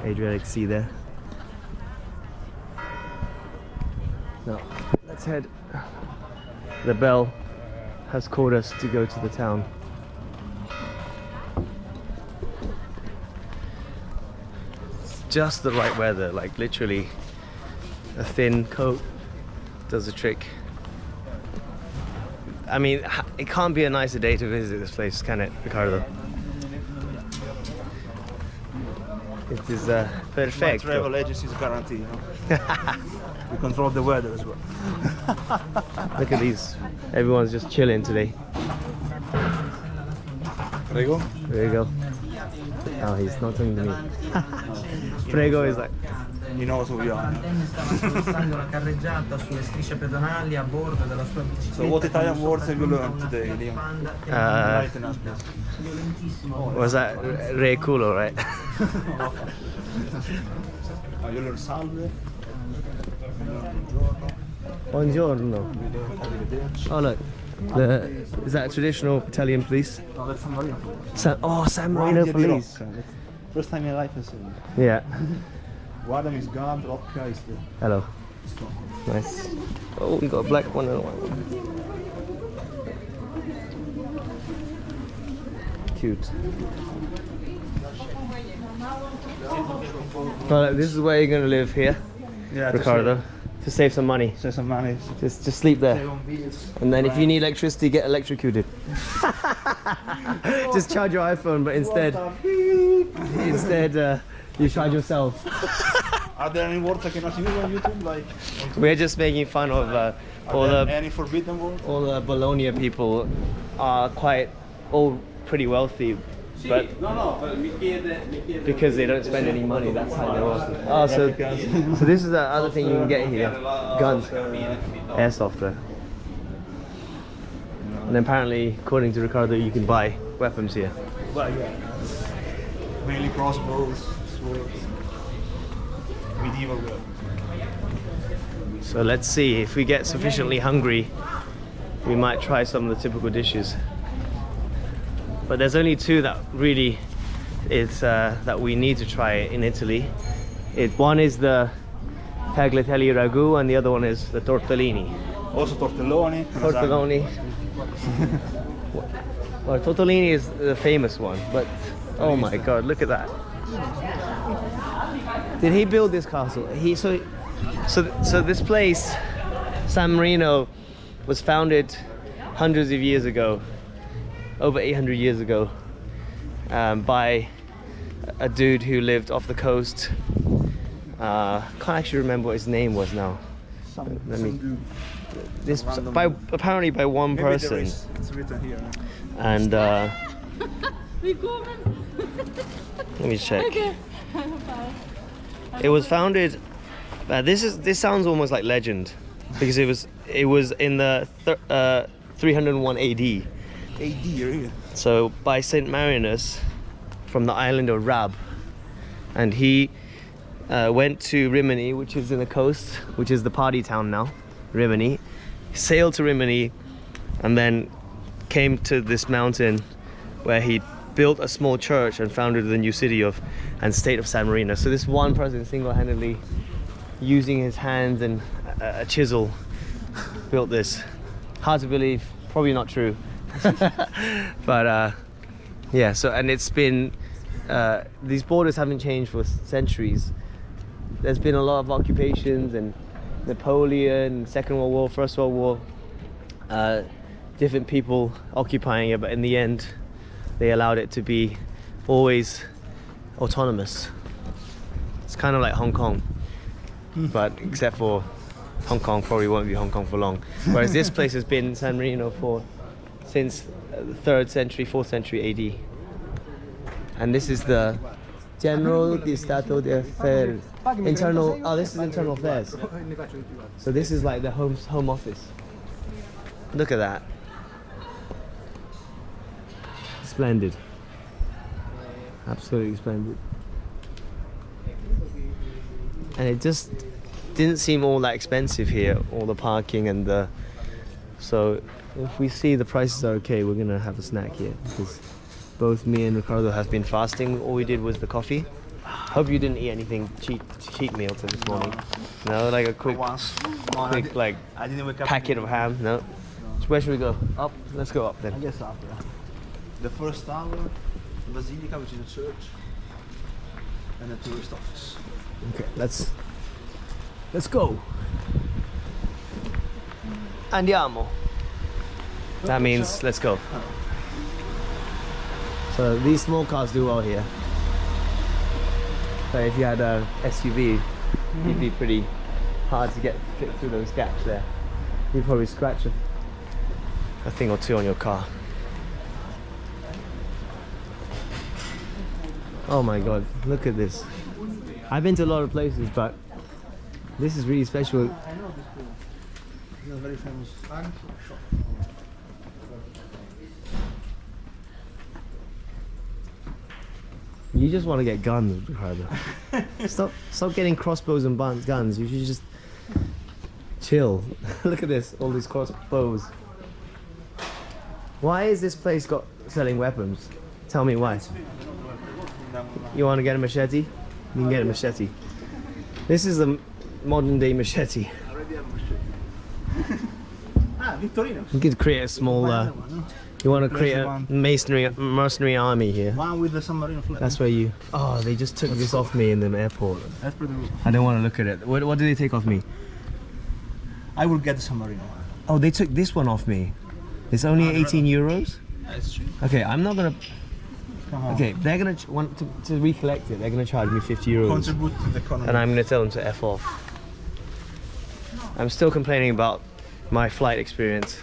[SPEAKER 1] Adriatic Sea there. Now let's head. The bell has called us to go to the town. just the right weather, like literally a thin coat does the trick. I mean, it can't be a nicer day to visit this place, can it, Ricardo? It is
[SPEAKER 2] My
[SPEAKER 1] perfect.
[SPEAKER 2] travel agency's guarantee, you know? We control the weather as well.
[SPEAKER 1] Look at these. Everyone's just chilling today.
[SPEAKER 2] Prego?
[SPEAKER 1] There you go. Oh, he's not talking to me. Prego is like,
[SPEAKER 2] He knows who we are. So what Italian words have you learned today, Liam? Enlighten us, please.
[SPEAKER 1] was that re culo, right?
[SPEAKER 2] You learned salve.
[SPEAKER 1] Buongiorno. Oh look, is that a traditional Italian police?
[SPEAKER 2] No, that's San Marino.
[SPEAKER 1] San Marino police.
[SPEAKER 2] First time in life I've seen it.
[SPEAKER 1] Yeah.
[SPEAKER 2] Guarda mi sguardo, occhio is the
[SPEAKER 1] Hello. Nice. Oh, we got a black one and a white one. Cute. Well, this is where you're gonna live here,
[SPEAKER 2] yeah,
[SPEAKER 1] Ricardo, to save some money.
[SPEAKER 2] Save some money.
[SPEAKER 1] Just sleep there,
[SPEAKER 2] Save on bills.
[SPEAKER 1] and then if you need electricity, get electrocuted. Just charge your iPhone, but instead you charge yourself.
[SPEAKER 2] Are there any words I cannot use on YouTube? Like
[SPEAKER 1] We're just making fun of all the
[SPEAKER 2] any forbidden words?
[SPEAKER 1] all the Bologna people are all pretty wealthy, but because they don't spend any money, that's how they're wealthy. Oh, so this is the other thing you can get here: guns, airsoft. And apparently, according to Ricardo, you can buy weapons here.
[SPEAKER 2] Well, yeah. Mainly crossbows, swords, medieval weapons.
[SPEAKER 1] So let's see if we get sufficiently hungry, we might try some of the typical dishes. But there's only two that really that we need to try in Italy. One is the tagliatelle ragu, and the other one is the tortellini.
[SPEAKER 2] Also tortelloni.
[SPEAKER 1] Tortelloni. Well, tortellini is the famous one, but oh my God, look at that! Did he build this castle? So this place, San Marino, was founded hundreds of years ago, over 800 years ago, by a dude who lived off the coast. Can't actually remember what his name was now. Apparently by one person.
[SPEAKER 2] It's written here.
[SPEAKER 1] And let me check.
[SPEAKER 3] Okay.
[SPEAKER 1] It was founded. This sounds almost like legend, because it was in the 301 AD.
[SPEAKER 2] AD, really?
[SPEAKER 1] So by Saint Marinus from the island of Rab, and he went to Rimini, which is in the coast, which is the party town now, Rimini. Sailed to Rimini, and then came to this mountain where he built a small church and founded the new city and state of San Marino. So this one person single-handedly, using his hands and a chisel, built this. Hard to believe, probably not true. But yeah, so, and it's been these borders haven't changed for centuries. There's been a lot of occupations, and Napoleon, Second World War, First World War, different people occupying it, but in the end they allowed it to be always autonomous. It's kind of like Hong Kong, but except for Hong Kong probably won't be Hong Kong for long. Whereas this place has been San Marino since the 3rd century, 4th century AD. And this is the General di Stato di Affari. Internal. Oh, this is internal affairs. So this is like the home office. Look at that. Splendid. Absolutely splendid. And it just didn't seem all that expensive here, all the parking and the. So if we see the prices are okay, we're gonna have a snack here, because both me and Ricardo have been fasting. All we did was the coffee. Hope you didn't eat anything cheat meal to this morning. No, like a quick like
[SPEAKER 2] I didn't wake up
[SPEAKER 1] packet of ham. No. So where should we go? Up. Let's go up
[SPEAKER 2] I
[SPEAKER 1] then.
[SPEAKER 2] guess after. The first tower, the Basilica, which is a church. and the tourist office.
[SPEAKER 1] Okay, let's go. Andiamo. That means let's go. So these small cars do well here. But if you had a SUV, you'd be pretty hard to fit through those gaps there. You'd probably scratch a thing or two on your car. Oh my god, look at this. I've been to a lot of places, but this is really special.
[SPEAKER 2] I know this place. It's a very famous shop.
[SPEAKER 1] You just want to get guns, Ricardo. Stop getting crossbows and guns. You should just chill. Look at this, all these crossbows. Why is this place selling weapons? Tell me why. You want to get a machete? You can get a machete. This is a modern day machete.
[SPEAKER 2] Already have machete. Ah, Victorino.
[SPEAKER 1] You could create a small. You want to create a mercenary army here.
[SPEAKER 2] One with the San Marino flag.
[SPEAKER 1] That's where you. Oh, they just took this off me in the airport.
[SPEAKER 2] That's pretty good.
[SPEAKER 1] I don't want to look at it. What did they take off me?
[SPEAKER 2] I will get the San Marino.
[SPEAKER 1] Oh, they took this one off me. It's only 18 euros.
[SPEAKER 2] That's true.
[SPEAKER 1] Okay, I'm not gonna.
[SPEAKER 2] Come on.
[SPEAKER 1] Okay, they're gonna want to recollect it. They're gonna charge me 50 euros,
[SPEAKER 2] Contribute to the economy.
[SPEAKER 1] and I'm gonna tell them to f off. I'm still complaining about my flight experience.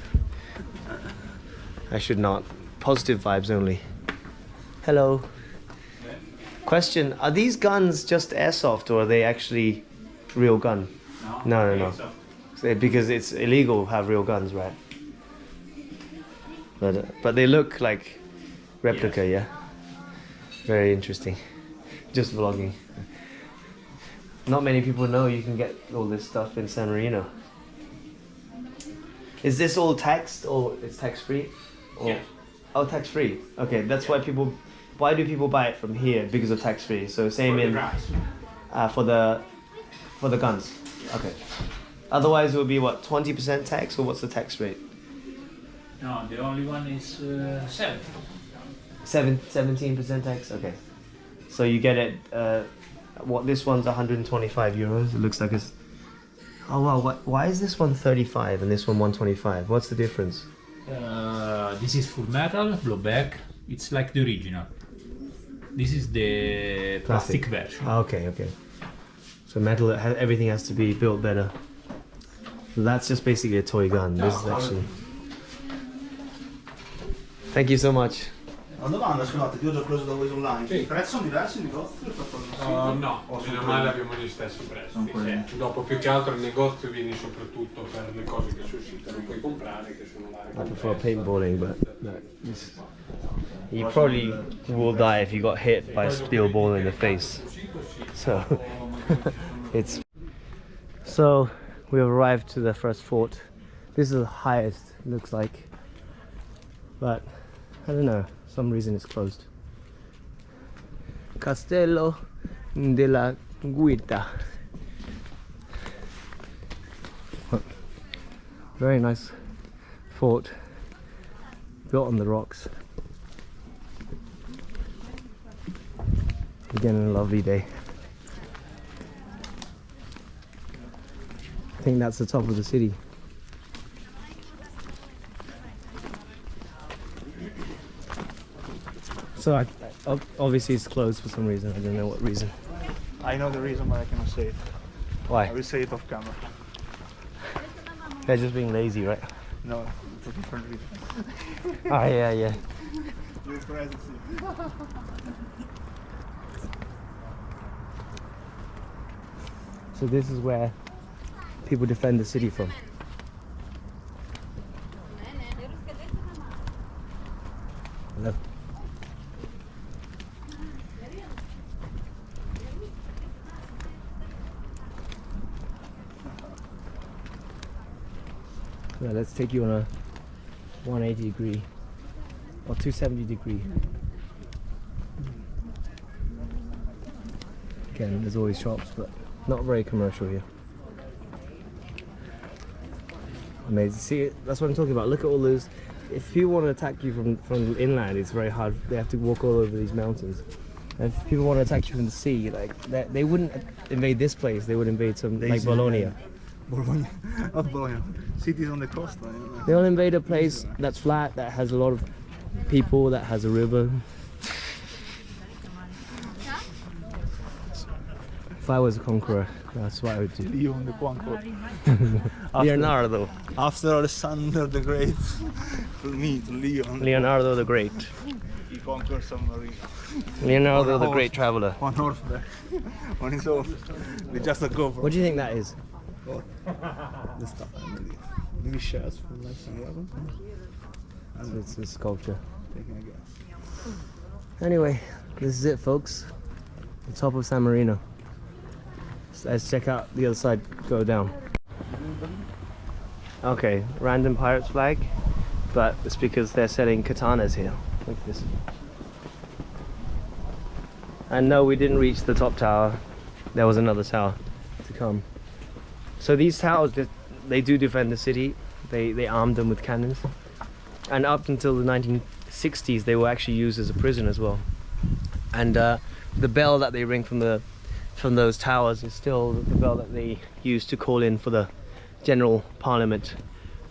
[SPEAKER 1] I should not. Positive vibes only. Hello. Question: are these guns just airsoft, or are they actually real gun? No. Because it's illegal to have real guns, right? But they look like replica, yeah. Very interesting. Just vlogging. Not many people know you can get all this stuff in San Marino. Is this all taxed or it's tax free?
[SPEAKER 5] Yeah.
[SPEAKER 1] Oh, tax free. Okay, that's why people. Why do people buy it from here? Because of tax free. So same in for the guns. Okay. Otherwise, it would be what, 20% tax, or what's the tax rate?
[SPEAKER 5] No, the only one is
[SPEAKER 1] 17% tax. Okay. So you get it. What this one's 125 euros. It looks like it's. Oh wow! Why is this one 35 and this one 125? What's the difference?
[SPEAKER 5] This is full metal, blowback. It's like the original. This is the plastic version.
[SPEAKER 1] Ah, okay. So metal, everything has to be built better. So that's just basically a toy gun. This is actually. Thank you so much.
[SPEAKER 2] Una domanda, scusate, io ho già preso da voi online.
[SPEAKER 6] Sì.
[SPEAKER 2] I prezzi sono diversi in negozio rispetto al sito?
[SPEAKER 6] No,
[SPEAKER 2] O sono
[SPEAKER 6] meno
[SPEAKER 2] quelli?
[SPEAKER 6] male abbiamo gli stessi prezzi.
[SPEAKER 2] Sono quelli.
[SPEAKER 6] Sì. Dopo più che altro il negozio vieni soprattutto per le cose che sul sito non puoi comprare, che sono varie
[SPEAKER 1] I prefer
[SPEAKER 6] compresse.
[SPEAKER 1] paintballing, but no, you probably will die if you got hit by a steel ball in the face. So it's. So we have arrived to the first fort. This is the highest, it looks like, but I don't know. Some reason it's closed. Castello della Guida. Very nice fort, built on the rocks. Again, a lovely day. I think that's the top of the city. So obviously it's closed for some reason. I don't know what reason.
[SPEAKER 2] I know the reason why I cannot say it. I
[SPEAKER 1] Why?
[SPEAKER 2] will say it off camera.
[SPEAKER 1] They're just being lazy, right?
[SPEAKER 2] No, it's a different reason.
[SPEAKER 1] Oh yeah.
[SPEAKER 2] You're surprised to see.
[SPEAKER 1] So this is where people defend the city from. Hello. Now let's take you on a 180 degree or 270 degree. Again, there's always shops, but not very commercial here. Amazing. See, that's what I'm talking about. Look at all those. If people want to attack you from inland, it's very hard. They have to walk all over these mountains. If people want to attack you from the sea, like they wouldn't invade this place. They would invade some like Bologna.
[SPEAKER 2] Bologna, not Bologna. Cities on the coast.
[SPEAKER 1] They'll invade a place that's flat, that has a lot of people, that has a river. If I was a conqueror, that's what I would do.
[SPEAKER 2] Leon the Conqueror.
[SPEAKER 1] Leonardo.
[SPEAKER 2] After Alexander the Great, to me, to Leon.
[SPEAKER 1] Leonardo the Great.
[SPEAKER 2] He conquered some marine.
[SPEAKER 1] Leonardo the
[SPEAKER 2] horse.
[SPEAKER 1] Great Traveler.
[SPEAKER 2] On horseback. On his own. With just a GoPro.
[SPEAKER 1] What do you think that is?
[SPEAKER 2] What? The stuff. Maybe shells from like some weapon.
[SPEAKER 1] It's a sculpture.
[SPEAKER 2] Taking a guess.
[SPEAKER 1] Anyway, this is it, folks. The top of San Marino. Let's check out the other side. Go down. Okay, random pirate's flag, but it's because they're selling katanas here. Look at this. And no, we didn't reach the top tower. There was another tower to come. So these towers, they do defend the city. They armed them with cannons. And up until the 1960s, they were actually used as a prison as well. And the bell that they ring from those towers is still the bell that they use to call in for the general parliament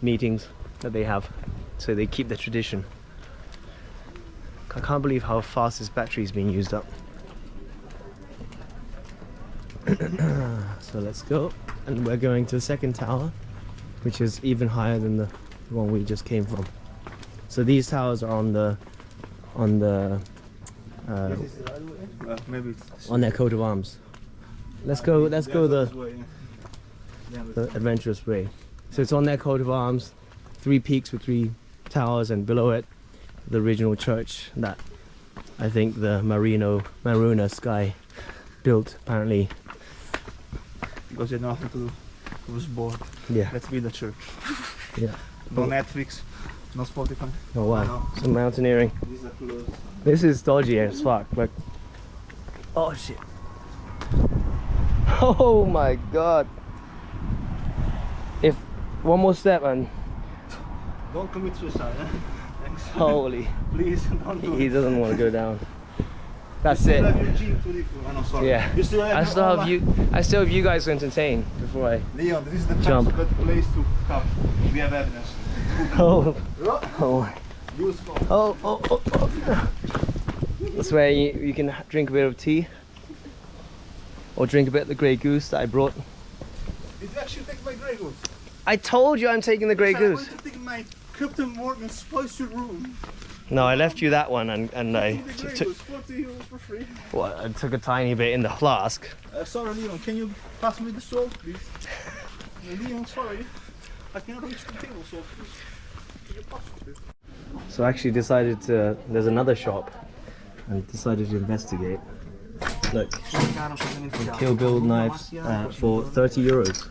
[SPEAKER 1] meetings that they have. So they keep the tradition. I can't believe how fast this battery is being used up. So let's go, and we're going to the second tower, which is even higher than the one we just came from. So these towers are on
[SPEAKER 2] Maybe
[SPEAKER 1] on their coat of arms. Let's go the adventurous way. So it's on their coat of arms, 3 peaks with 3 towers, and below it the original church that I think the Marina Sky built, apparently.
[SPEAKER 2] because you had nothing to do. It was bored.
[SPEAKER 1] Yeah.
[SPEAKER 2] Let's be the church.
[SPEAKER 1] Yeah.
[SPEAKER 2] No Netflix, no Spotify.
[SPEAKER 1] Oh wow.
[SPEAKER 2] No.
[SPEAKER 1] Some mountaineering.
[SPEAKER 2] These are closed.
[SPEAKER 1] This is dodgy as fuck. Like, oh shit. Oh my god. If one more step and
[SPEAKER 2] Don't commit suicide, eh? Thanks.
[SPEAKER 1] holy,
[SPEAKER 2] Please don't do
[SPEAKER 1] he
[SPEAKER 2] it.
[SPEAKER 1] doesn't want to go down. That's
[SPEAKER 2] You still
[SPEAKER 1] it.
[SPEAKER 2] have your gym to live. Oh, no, sorry.
[SPEAKER 1] Yeah.
[SPEAKER 2] You still have
[SPEAKER 1] I
[SPEAKER 2] your
[SPEAKER 1] still have
[SPEAKER 2] online-
[SPEAKER 1] I still have you guys to entertain before I.
[SPEAKER 2] Leon, this is the
[SPEAKER 1] Jump.
[SPEAKER 2] best place to come. We have evidence.
[SPEAKER 1] Oh.
[SPEAKER 2] Oh,
[SPEAKER 1] Oh.
[SPEAKER 2] use phone.
[SPEAKER 1] Oh. That's where you can drink a bit of tea, or drink a bit of the Grey Goose that I brought.
[SPEAKER 2] Did you actually take my Grey Goose?
[SPEAKER 1] I told you I'm taking the Grey
[SPEAKER 2] I'm
[SPEAKER 1] Goose.
[SPEAKER 2] going to take my Captain Morgan spicy room.
[SPEAKER 1] No, I left you that one, and I
[SPEAKER 2] Take the Grey
[SPEAKER 1] took.
[SPEAKER 2] Goose, 40 euros for free.
[SPEAKER 1] Well, I took a tiny bit in the flask.
[SPEAKER 2] Sorry, Leon, can you pass me the salt, please? Leon, sorry. I cannot reach the table, so please. Can you pass it, please?
[SPEAKER 1] So I actually decided to. There's another shop, and decided to investigate. Look, Kill Bill knives for 30 euros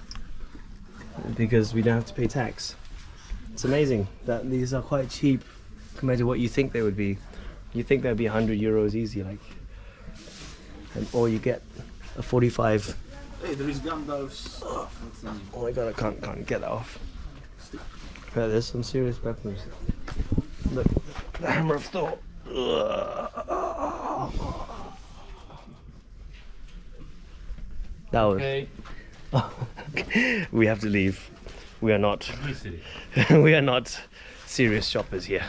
[SPEAKER 1] because we don't have to pay tax. It's amazing that these are quite cheap compared to what you think they would be. You think they'd be 100 euros easy, like, or you get a 45.
[SPEAKER 2] Hey, there is Gandalf's.
[SPEAKER 1] Oh my god, I can't get that off. Yeah, there's some serious weapons. Look, the Hammer of Thor. That was.
[SPEAKER 5] Okay.
[SPEAKER 1] We have to leave. We are not.
[SPEAKER 5] Publicity.
[SPEAKER 1] We are not serious shoppers here.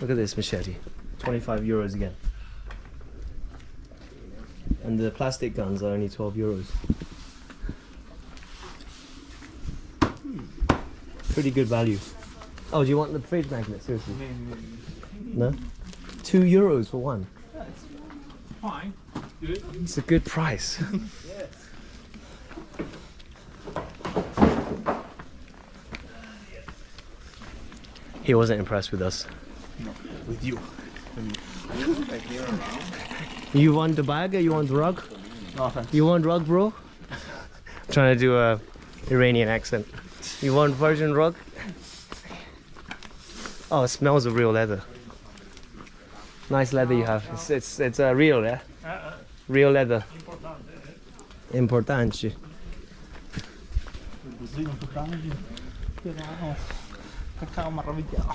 [SPEAKER 1] Look at this machete. 25 euros again. And the plastic guns are only 12 euros. Pretty good value. Oh, do you want the fridge magnet? Seriously? No? 2 euros for one.
[SPEAKER 5] Fine. Good.
[SPEAKER 1] It's a good price. He wasn't impressed with us.
[SPEAKER 2] With you.
[SPEAKER 1] You want the bag or you want the rug?
[SPEAKER 2] No, thanks.
[SPEAKER 1] You want rug, bro? Trying to do a Iranian accent. You want Persian rug? Oh, it smells of real leather. Nice leather you have. It's real, yeah? Real leather. Importante.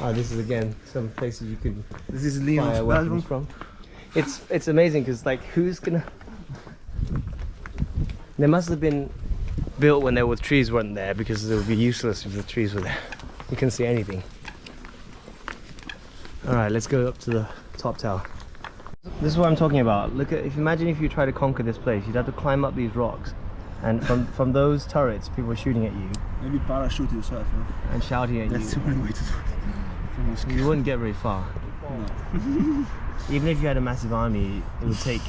[SPEAKER 1] Oh, this is again some places you could
[SPEAKER 2] This is
[SPEAKER 1] fire
[SPEAKER 2] Leon's
[SPEAKER 1] weapons
[SPEAKER 2] bedroom.
[SPEAKER 1] from. It's amazing because like who's gonna? They must have been built when there were trees weren't there because it would be useless if the trees were there. You can't see anything. All right, let's go up to the top tower. This is what I'm talking about. Look at imagine if you try to conquer this place, you'd have to climb up these rocks, and from those turrets, people are shooting at you
[SPEAKER 2] Maybe parachute yourself. Yeah?
[SPEAKER 1] and shouting at
[SPEAKER 2] That's
[SPEAKER 1] you.
[SPEAKER 2] the only way to do it.
[SPEAKER 1] You wouldn't get very far.
[SPEAKER 2] No.
[SPEAKER 1] Even if you had a massive army, it would take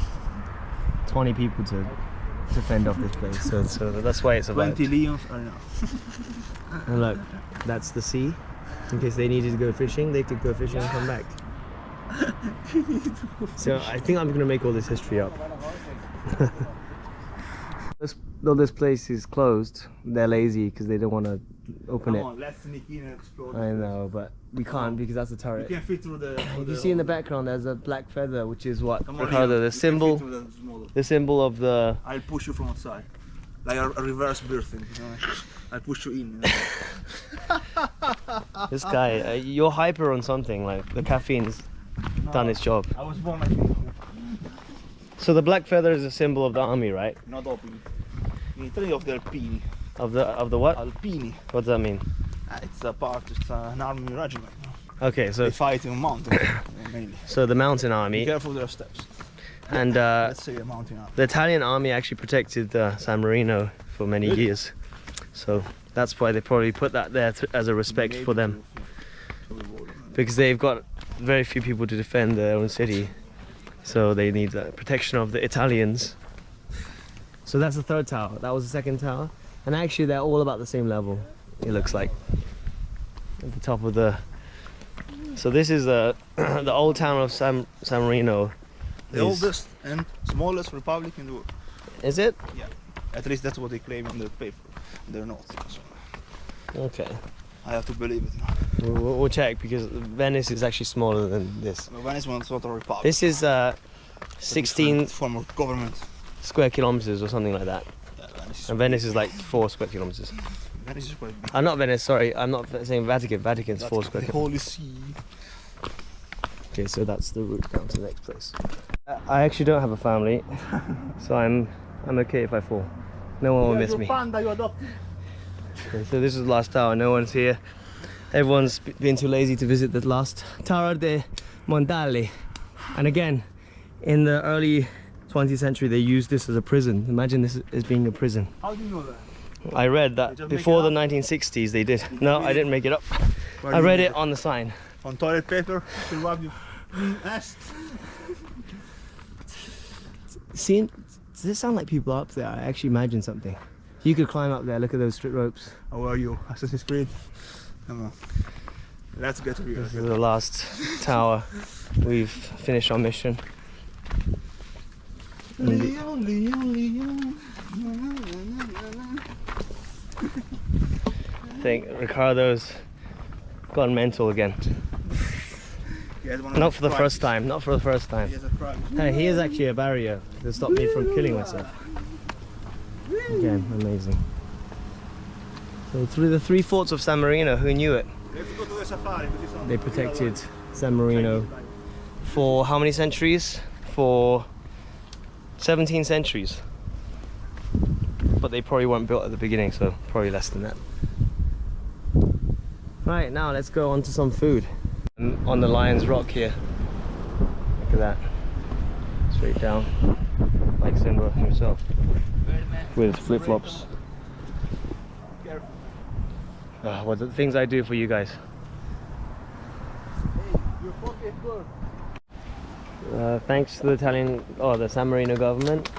[SPEAKER 1] 20 people to fend off this place. So that's why it's about.
[SPEAKER 2] 20 Leons are enough.
[SPEAKER 1] And look, that's the sea. In case they needed to go fishing, they could go fishing and come back. So I think I'm gonna make all this history up. Though this place is closed, they're lazy because they don't want to open
[SPEAKER 2] Come
[SPEAKER 1] it.
[SPEAKER 2] on, let's sneak in and explore.
[SPEAKER 1] I know, but we can't because that's the
[SPEAKER 2] You
[SPEAKER 1] turret.
[SPEAKER 2] can fit through the.
[SPEAKER 1] You see in the background, there's a black feather, which is what
[SPEAKER 2] Come on,
[SPEAKER 1] Ricardo,
[SPEAKER 2] Leo.
[SPEAKER 1] the
[SPEAKER 2] You can fit
[SPEAKER 1] symbol,
[SPEAKER 2] through the small-
[SPEAKER 1] the symbol of the.
[SPEAKER 2] I'll push you from outside, like a reverse birthing. You know? I'll push you in. You know?
[SPEAKER 1] This guy, you're hyper on something. Like the caffeine's done its job.
[SPEAKER 2] I was born like this.
[SPEAKER 1] So the black feather is a symbol of the army, right?
[SPEAKER 2] Not Alpini. In Italy of the Alpini.
[SPEAKER 1] Of the what?
[SPEAKER 2] Alpini.
[SPEAKER 1] What does that mean?
[SPEAKER 2] It's a part. It's an army regiment.
[SPEAKER 1] Okay, so
[SPEAKER 2] They fight in mountains mainly.
[SPEAKER 1] so the mountain
[SPEAKER 2] Be
[SPEAKER 1] army,
[SPEAKER 2] careful of their steps.
[SPEAKER 1] and
[SPEAKER 2] Let's say a mountain army.
[SPEAKER 1] the Italian army actually protected San Marino for many
[SPEAKER 2] Really?
[SPEAKER 1] years. So that's why they probably put that there as a respect for them, because they've got very few people to defend their own city. So they need the protection of the Italians. So that's the third tower. That was the second tower, and actually they're all about the same level. It looks like at the top of the. So this is the the old town of San Marino.
[SPEAKER 2] The
[SPEAKER 1] is-
[SPEAKER 2] oldest and smallest republic in the world.
[SPEAKER 1] Is it?
[SPEAKER 2] Yeah. At least that's what they claim in the paper. They're not. So
[SPEAKER 1] Okay.
[SPEAKER 2] I have to believe it. You know.
[SPEAKER 1] We'll check because Venice is actually smaller than this.
[SPEAKER 2] But Venice was not a republic.
[SPEAKER 1] This is
[SPEAKER 2] It's a
[SPEAKER 1] 16
[SPEAKER 2] different form of government.
[SPEAKER 1] square kilometers or something like that.
[SPEAKER 2] Yeah, Venice is
[SPEAKER 1] And Venice is like 4 square kilometers.
[SPEAKER 2] Venice is quite big.
[SPEAKER 1] Not Venice, sorry. I'm not saying Vatican. Vatican's 4 square
[SPEAKER 2] the
[SPEAKER 1] kilometers.
[SPEAKER 2] Holy See.
[SPEAKER 1] Okay, so that's the route down to the next place. I actually don't have a family, so I'm okay if I fall. No one will miss me.
[SPEAKER 2] Panda, you adopted.
[SPEAKER 1] Okay, so this is the last tower. No one's here. Everyone's been too lazy to visit the last Tower de Montale. And again, in the early 20th century, they used this as a prison. Imagine this as being a prison.
[SPEAKER 2] How do you know that?
[SPEAKER 1] I read that
[SPEAKER 2] just make
[SPEAKER 1] before
[SPEAKER 2] it
[SPEAKER 1] the
[SPEAKER 2] up?
[SPEAKER 1] 1960s they did. No, I didn't make it up.
[SPEAKER 2] Where
[SPEAKER 1] I
[SPEAKER 2] did
[SPEAKER 1] read
[SPEAKER 2] you
[SPEAKER 1] it on the sign.
[SPEAKER 2] on toilet paper to rub your ass.
[SPEAKER 1] See, does this sound like people up there? I actually imagine something. You could climb up there. Look at those strip ropes.
[SPEAKER 2] How are you? Assassin's Creed? Come on. Let's get real.
[SPEAKER 1] This is the last tower. We've finished our mission.
[SPEAKER 2] Leon, Leon, Leon.
[SPEAKER 1] I think Ricardo's gone mental again. Not for the first time. Not for the first time.
[SPEAKER 2] He has a crime.
[SPEAKER 1] Hey, he is actually a barrier to stop me from killing myself. Again, amazing. So through the 3 forts of San Marino, who knew it?
[SPEAKER 2] Let's go to the safari.
[SPEAKER 1] They protected San Marino for how many centuries? For 17 centuries. But they probably weren't built at the beginning, so probably less than that. Right, now let's go on to some food. I'm on the Lion's Rock here. Look at that. Straight down, like Simba himself, with flip-flops. What are the things I do for you guys? Thanks to the Italian, the San Marino government,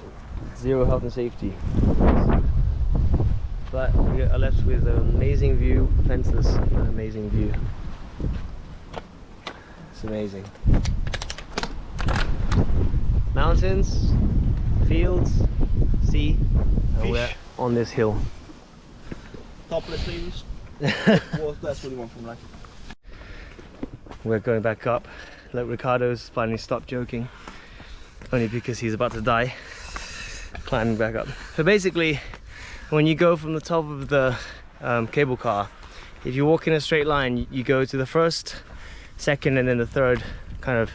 [SPEAKER 1] zero health and safety. But we are left with an amazing view, fenceless, an amazing view. It's amazing. Mountains, fields, sea, and
[SPEAKER 2] Fish.
[SPEAKER 1] we're on this hill.
[SPEAKER 2] Topless ladies. Well, that's what you want from life.
[SPEAKER 1] We're going back up. Look, Ricardo's finally stopped joking. Only because he's about to die. Climbing back up. So basically, when you go from the top of the cable car, if you walk in a straight line, you go to the first, second, and then the third kind of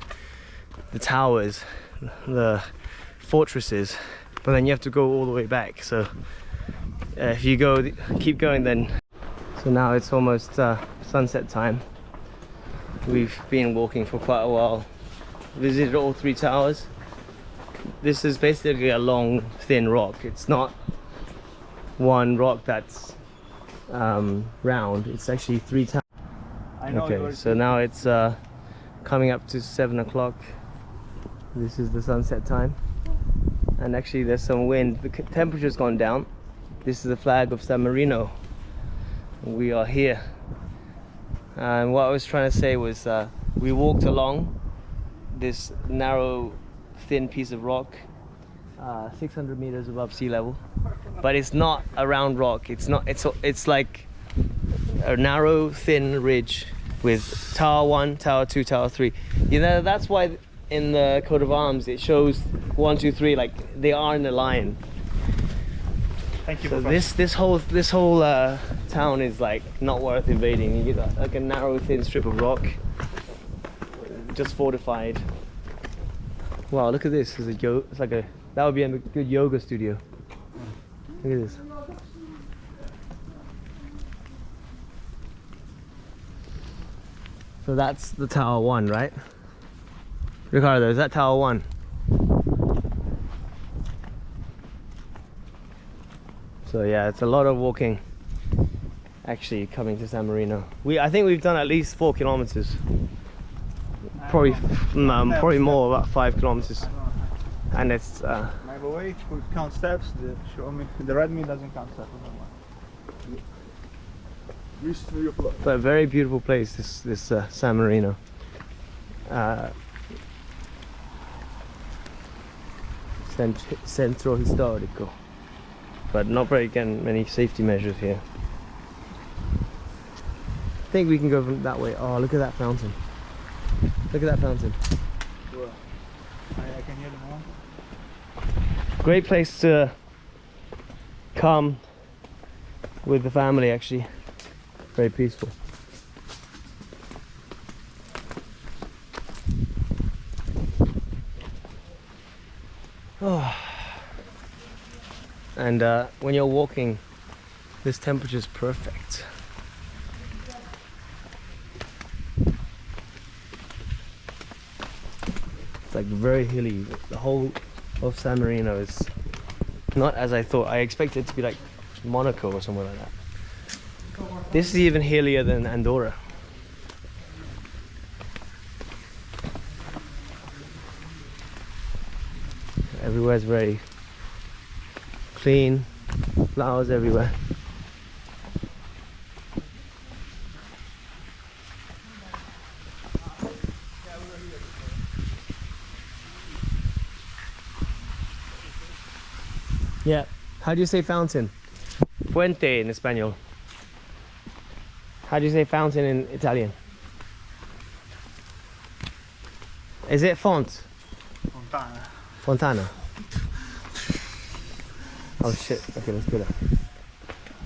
[SPEAKER 1] the towers, the fortresses, but then you have to go all the way back. So if you keep going, then. So now it's almost sunset time. We've been walking for quite a while, visited all 3 towers. This is basically a long thin rock. It's not one rock that's round. It's actually 3 towers. Okay, so now it's coming up to 7 o'clock. This is the sunset time, and actually there's some wind. The temperature's gone down. This is the flag of San Marino. We are here, and what I was trying to say was we walked along this narrow thin piece of rock, 600 meters above sea level, but it's not a round rock. It's like a narrow thin ridge with Tower 1, Tower 2, Tower 3. You know, that's why in the coat of arms it shows 1, 2, 3, like they are in a line.
[SPEAKER 2] Thank you.
[SPEAKER 1] So this whole town is like not worth invading. You get like a narrow thin strip of rock, just fortified. Wow, look at this. It's like that would be a good yoga studio. Look at this. So that's the Tower 1, right? Ricardo, is that Tower 1? So yeah, it's a lot of walking actually coming to San Marino. I think we've done at least 4 kilometers. Probably more, about 5 kilometers. And it's
[SPEAKER 2] By the way, we count steps. The Redmi doesn't count steps.
[SPEAKER 1] but a very beautiful place, this San Marino. Centro Historico. But not very many safety measures here. I think we can go from that way. Oh, look at that fountain. Look at that fountain.
[SPEAKER 2] I can hear them all.
[SPEAKER 1] Great place to come with the family, actually. Very peaceful. Oh. And when you're walking, this temperature is perfect. It's like very hilly. The whole of San Marino is not as I thought. I expected it to be like Monaco or somewhere like that. This is even hillier than Andorra. Everywhere's very clean, flowers everywhere. Yeah, how do you say fountain? Fuente in Espanol. How do you say fountain in Italian? Is it font?
[SPEAKER 2] Fontana.
[SPEAKER 1] Fontana. Oh shit, okay, let's go there.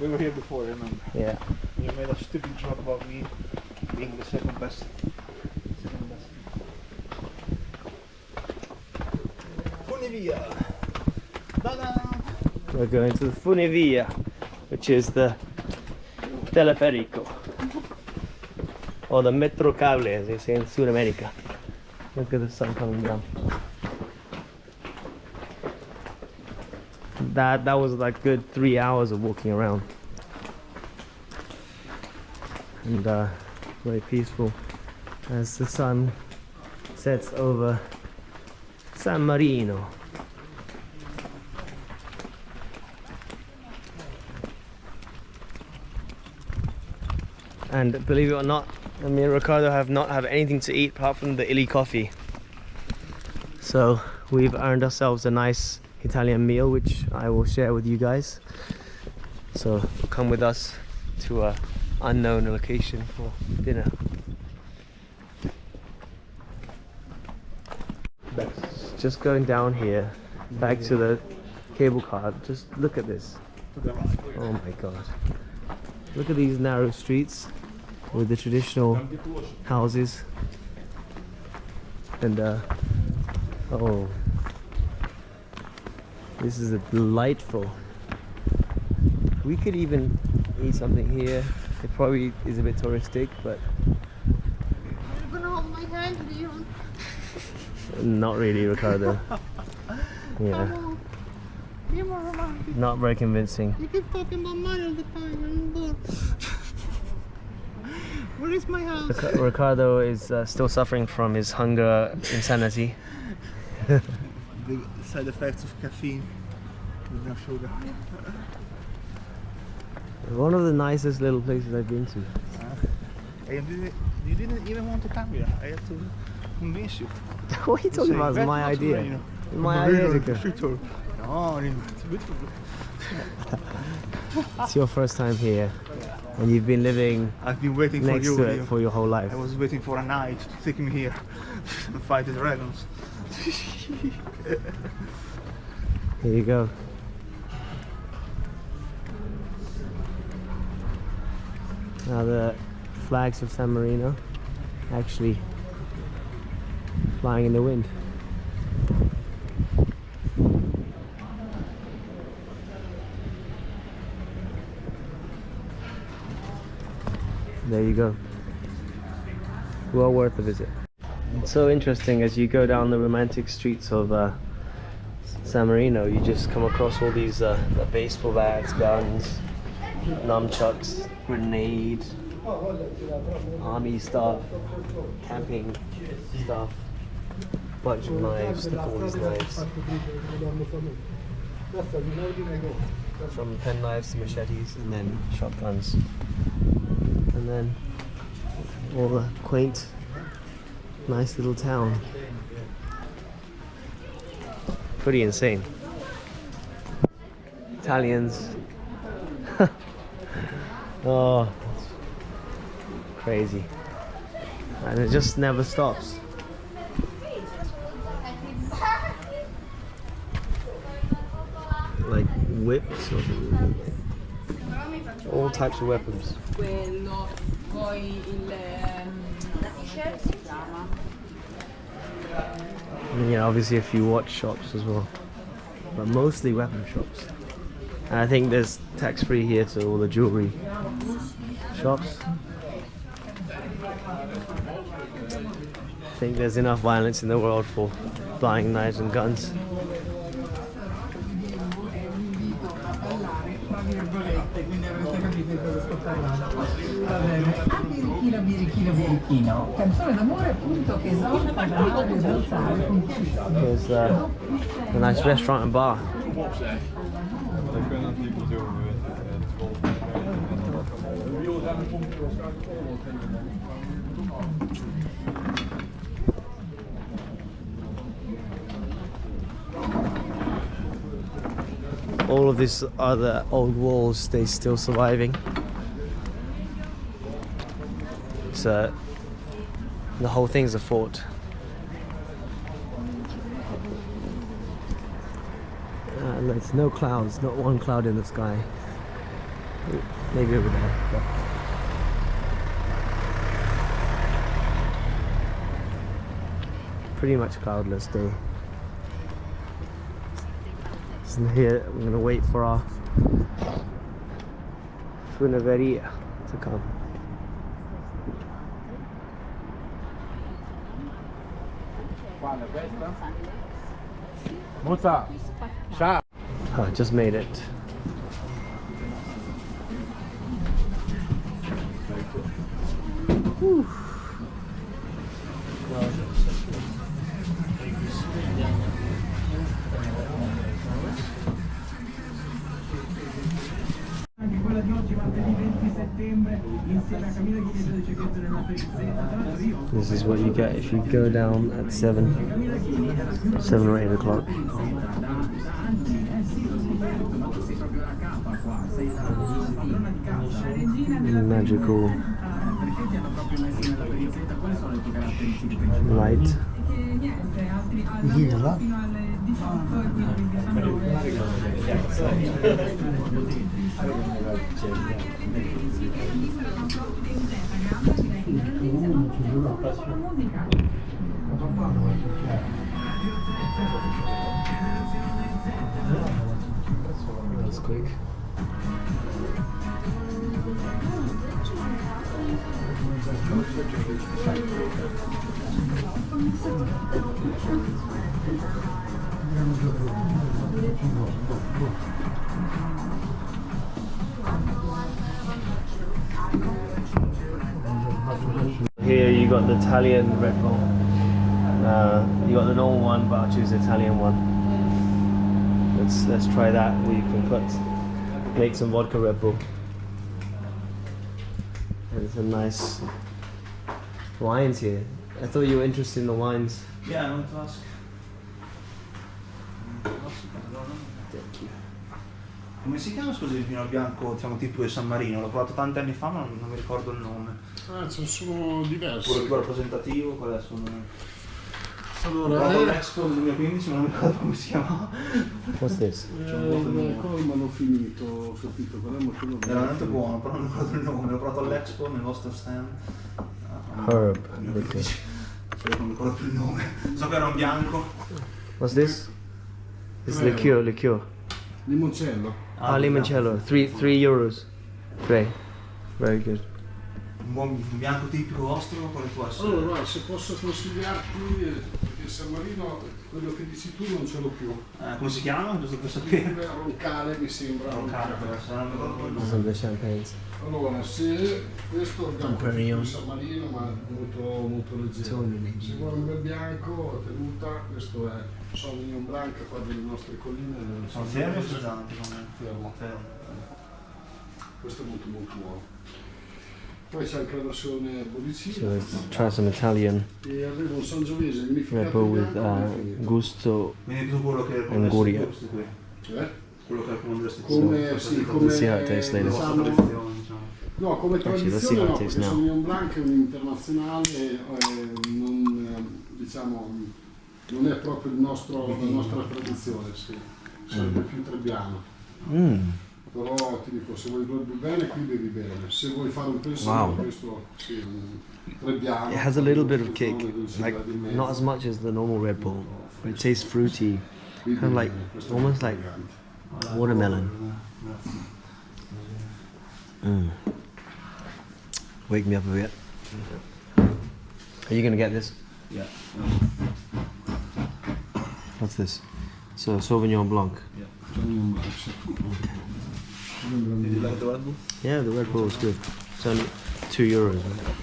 [SPEAKER 2] We were here before, remember?
[SPEAKER 1] Yeah.
[SPEAKER 2] You made a stupid joke about me being the second best. Funivia.
[SPEAKER 1] We're going to the Funivia, which is the teleférico, or the metro cable, as they say in South America. Look at the sun coming down. That was like good 3 hours of walking around, and very peaceful as the sun sets over San Marino. And believe it or not, me and Ricardo have not had anything to eat apart from the illy coffee. So we've earned ourselves a nice Italian meal, which I will share with you guys. So come with us to a unknown location for dinner. Just going down here, back to the cable car. Just look at this. Oh my god. Look at these narrow streets with the traditional houses. And oh, this is delightful. We could even eat something here. It probably is a bit touristic, but
[SPEAKER 3] You're gonna hold my hand, Leon.
[SPEAKER 1] not really, Ricardo. Yeah,
[SPEAKER 3] Come on. Be more romantic.
[SPEAKER 1] not very convincing.
[SPEAKER 3] You keep talking about money all the time. I'm bored. Where is my house?
[SPEAKER 1] Ricardo is still suffering from his hunger insanity.
[SPEAKER 2] The side effects of caffeine with no sugar.
[SPEAKER 1] One of the nicest little places I've been to.
[SPEAKER 2] You didn't even want to come here. I had to convince you.
[SPEAKER 1] What are you talking about? It's my idea.
[SPEAKER 2] Marino.
[SPEAKER 1] My idea.
[SPEAKER 2] Marino,
[SPEAKER 1] Rico.
[SPEAKER 2] prosciutto. No, it's beautiful.
[SPEAKER 1] It's your first time here, and you've been living
[SPEAKER 2] I've been waiting for
[SPEAKER 1] next
[SPEAKER 2] you.
[SPEAKER 1] to it
[SPEAKER 2] Leo.
[SPEAKER 1] for your whole life.
[SPEAKER 2] I was waiting for a night to take me here and fight the dragons.
[SPEAKER 1] Here you go. Now the flags of San Marino actually flying in the wind. There you go. Well worth a visit. It's so interesting as you go down the romantic streets of San Marino, you just come across all these baseball bats, guns, nunchucks, grenade, army stuff, camping stuff, bunch of knives. Look at all these knives. From pen knives to machetes, and then shotguns, and then all the quaint, nice little town. Pretty insane. Italians. Oh, crazy. And it just never stops. Like whips or all types of weapons.
[SPEAKER 7] Quello, poi il t-shirt si chiama.
[SPEAKER 1] And yeah, obviously a few watch shops as well, but mostly weapon shops. And I think there's tax-free here to all the jewelry shops. I think there's enough violence in the world for buying knives and guns.
[SPEAKER 7] Birichino, canzone d'amore appunto che esorta a danzare con
[SPEAKER 1] There's a nice restaurant and bar. All of these other old walls, they're still surviving. So the whole thing's a fort. And there's no clouds, not one cloud in the sky. Maybe over there. But pretty much cloudless day. So here we're gonna wait for our funeveria to come. Oh, I just made it. Whew.
[SPEAKER 8] Quella di oggi, martedì 20 settembre, insieme a Camilla Chiesa di Cecchetto nel Napoli Z.
[SPEAKER 1] This is what you get if you go down at 7 or 8 o'clock. Magical light. That's quick. Here you got the Italian Red Bull. You got the normal one, but I'll choose the Italian one. Let's try that. We can make some vodka Red Bull. And it's a nice wines here. I thought you were interested in the wines.
[SPEAKER 2] Yeah, I want to ask.
[SPEAKER 1] Thank you.
[SPEAKER 2] Come si chiama scusi il vino bianco, diciamo tipico di San Marino? L'ho provato tanti anni fa ma non mi ricordo il nome.
[SPEAKER 9] Ce ne sono diversi.
[SPEAKER 2] Quello più rappresentativo, qual è il suo nome?
[SPEAKER 9] Allora,
[SPEAKER 2] Ho l'Expo del 2015 ma non mi ricordo come si chiamava.
[SPEAKER 1] What's this?
[SPEAKER 9] come l'ho finito, capito? Però quello
[SPEAKER 2] Era veramente buono, però non mi ricordo il nome. L'ho provato all'Expo nel vostro stand.
[SPEAKER 1] Herb.
[SPEAKER 2] Non mi ricordo più il nome. So che era un bianco.
[SPEAKER 1] What's this? It's liqueur.
[SPEAKER 9] Limoncello.
[SPEAKER 1] Ah, limoncello. 3 euros. Great. Very good.
[SPEAKER 2] Un buon bianco tipico vostro, quale può essere?
[SPEAKER 9] Allora, guarda, se posso consigliarti, perché San Marino, quello che dici tu non ce l'ho più.
[SPEAKER 2] Come si chiama? Giusto per sapere.
[SPEAKER 9] Roncale mi sembra.
[SPEAKER 2] Roncale,
[SPEAKER 1] Some of the champagnes.
[SPEAKER 9] Allora, se questo è il bianco
[SPEAKER 1] Marino.
[SPEAKER 9] di San Marino, ma molto leggero. Se vuoi un bel bianco, tenuta, questo è Sauvignon Blanc, qua delle nostre colline.
[SPEAKER 2] Sono fermi o frizzanti?
[SPEAKER 9] Fermo. Questo è molto buono. Poi c'è anche la versione bollicina.
[SPEAKER 1] So let's try some Italian
[SPEAKER 9] E arriva un Sangiovese unificato
[SPEAKER 1] Red Bull with
[SPEAKER 9] bianco,
[SPEAKER 1] gusto
[SPEAKER 2] Quindi tu quello che
[SPEAKER 1] Anguria.
[SPEAKER 2] Quello che raccomanderesti
[SPEAKER 9] come sì, come
[SPEAKER 1] Let's see how it tastes later.
[SPEAKER 9] diciamo, no, come
[SPEAKER 1] Actually, let's see
[SPEAKER 9] tradizione
[SPEAKER 1] how
[SPEAKER 9] no,
[SPEAKER 1] it tastes
[SPEAKER 9] perché
[SPEAKER 1] now.
[SPEAKER 9] Sauvignon Blanc è un internazionale, non diciamo non è proprio la nostra tradizione, sì. Sarebbe più trebbiano. Però ti dico, se vuoi bevi bene, qui bevi bene. Se vuoi fare un pensiero, questo sì, trebbiano.
[SPEAKER 1] It has a little bit of kick, like not as much as the normal Red Bull, but it tastes fruity, kind of like almost like watermelon. Wake me up a bit. Are you gonna get this?
[SPEAKER 2] Yeah.
[SPEAKER 1] What's this? So Sauvignon Blanc.
[SPEAKER 9] Sauvignon Blanc, sì.
[SPEAKER 2] Did you like the Red Bull?
[SPEAKER 1] Yeah, the Red Bull is good. It's only 2 euros. Right?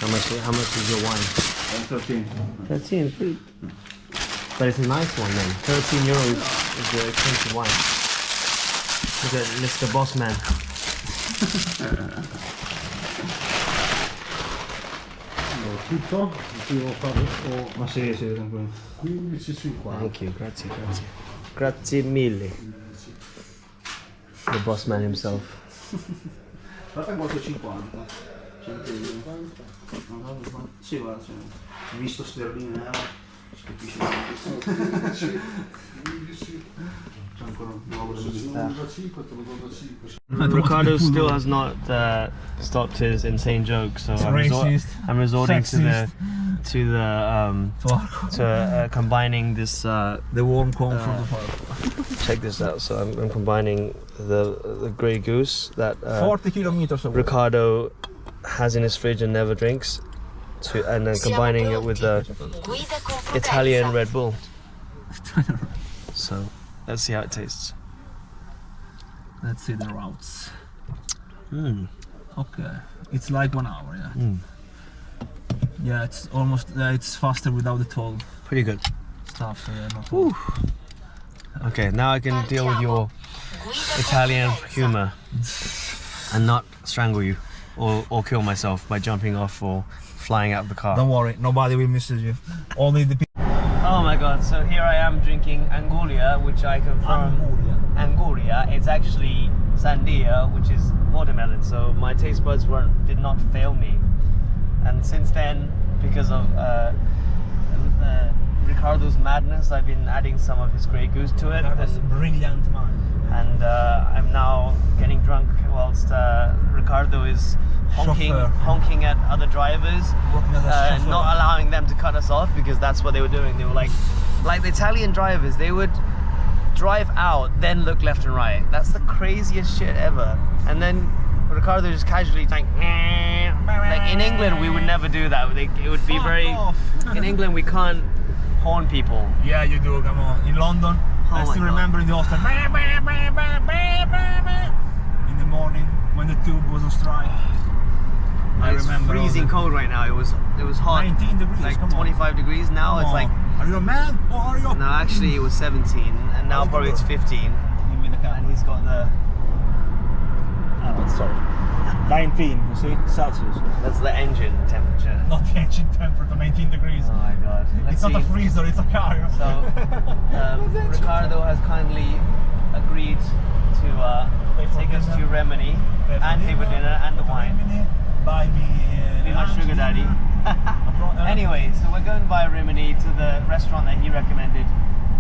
[SPEAKER 1] How much is your wine?
[SPEAKER 2] 13.
[SPEAKER 1] 13, pretty. But it's a nice one then. 13 euros is the expensive wine. Look at Mr. Bossman.
[SPEAKER 9] Tutto? Devo fare
[SPEAKER 2] Ma sì, tranquillo.
[SPEAKER 9] 15,50.
[SPEAKER 1] Thank you, grazie. Grazie mille. The Bossman himself.
[SPEAKER 2] Guarda quanto 50. 150. Sì, guarda, visto sterline euro, si capisce che c'è ancora un nuovo da visitare.
[SPEAKER 1] Ricardo still has not stopped his insane joke, so I'm resorting to combining this.
[SPEAKER 2] The warm corn from the park.
[SPEAKER 1] Check this out. So I'm combining the grey goose that
[SPEAKER 2] 40 kilometers away.
[SPEAKER 1] Ricardo has in his fridge and never drinks, and then combining it with the Italian Red Bull. So let's see how it tastes.
[SPEAKER 2] Let's see the routes. Okay, it's like 1 hour, yeah. Yeah, it's almost, it's faster without the toll
[SPEAKER 1] Pretty good.
[SPEAKER 2] stuff.
[SPEAKER 1] Whew. Okay, now I can deal with your Italian humor and not strangle you or kill myself by jumping off or flying out of the car.
[SPEAKER 2] Don't worry, nobody will message you. Only the people.
[SPEAKER 1] Oh my god, so here I am drinking Anguria, which I confirm Anguria. It's actually Sandia, which is watermelon, so my taste buds did not fail me. And since then, because of Ricardo's madness, I've been adding some of his Grey Goose to it.
[SPEAKER 2] That's brilliant, man.
[SPEAKER 1] and I'm now getting drunk whilst Ricardo is honking at other drivers, not allowing them to cut us off, because that's what they were doing. They were like the Italian drivers, they would drive out, then look left and right. That's the craziest shit ever. And then Ricardo just casually like in England we would never do that. It would be very in England we can't horn people.
[SPEAKER 2] Yeah, you do. Come on. In London, I still remember in the hostel in the morning when the tube was on strike. I
[SPEAKER 1] It's
[SPEAKER 2] remember
[SPEAKER 1] freezing cold right now. It was hot.
[SPEAKER 2] 19 degrees.
[SPEAKER 1] Like
[SPEAKER 2] come
[SPEAKER 1] 25 degrees now.
[SPEAKER 2] on.
[SPEAKER 1] It's like
[SPEAKER 2] Are you a man or are you?
[SPEAKER 1] no, actually it was 17, and now probably it's 15.
[SPEAKER 2] Give me the
[SPEAKER 1] And
[SPEAKER 2] camera.
[SPEAKER 1] he's got the
[SPEAKER 2] Sorry. 19. You see, Celsius.
[SPEAKER 1] that's the engine temperature.
[SPEAKER 2] Not the engine temperature. 19 degrees.
[SPEAKER 1] Oh my god.
[SPEAKER 2] It's not a freezer. It's a car.
[SPEAKER 1] So Ricardo has kindly agreed to take us to Remini and pay for dinner and the wine.
[SPEAKER 2] Buy me.
[SPEAKER 1] Be my sugar daddy. Anyway, so we're going via Rimini to the restaurant that he recommended.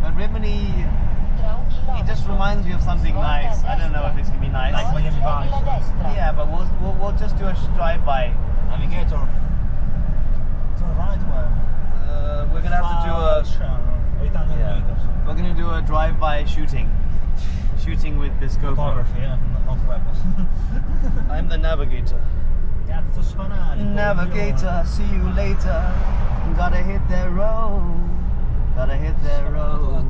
[SPEAKER 1] But Rimini, it just reminds me of something nice. I don't know if it's gonna be nice.
[SPEAKER 2] Like Miami Vice.
[SPEAKER 1] Yeah, but we'll just do a drive-by.
[SPEAKER 2] Navigator. It's on the right way.
[SPEAKER 1] We're gonna have to do a
[SPEAKER 2] 800
[SPEAKER 1] yeah.
[SPEAKER 2] meters.
[SPEAKER 1] We're gonna do a drive-by shooting with this GoPro.
[SPEAKER 2] Photography, yeah, not weapons.
[SPEAKER 1] I'm the navigator.
[SPEAKER 2] Cazzo sfanare.
[SPEAKER 1] Navigator, see you later. Gotta hit that road. Gotta hit that road.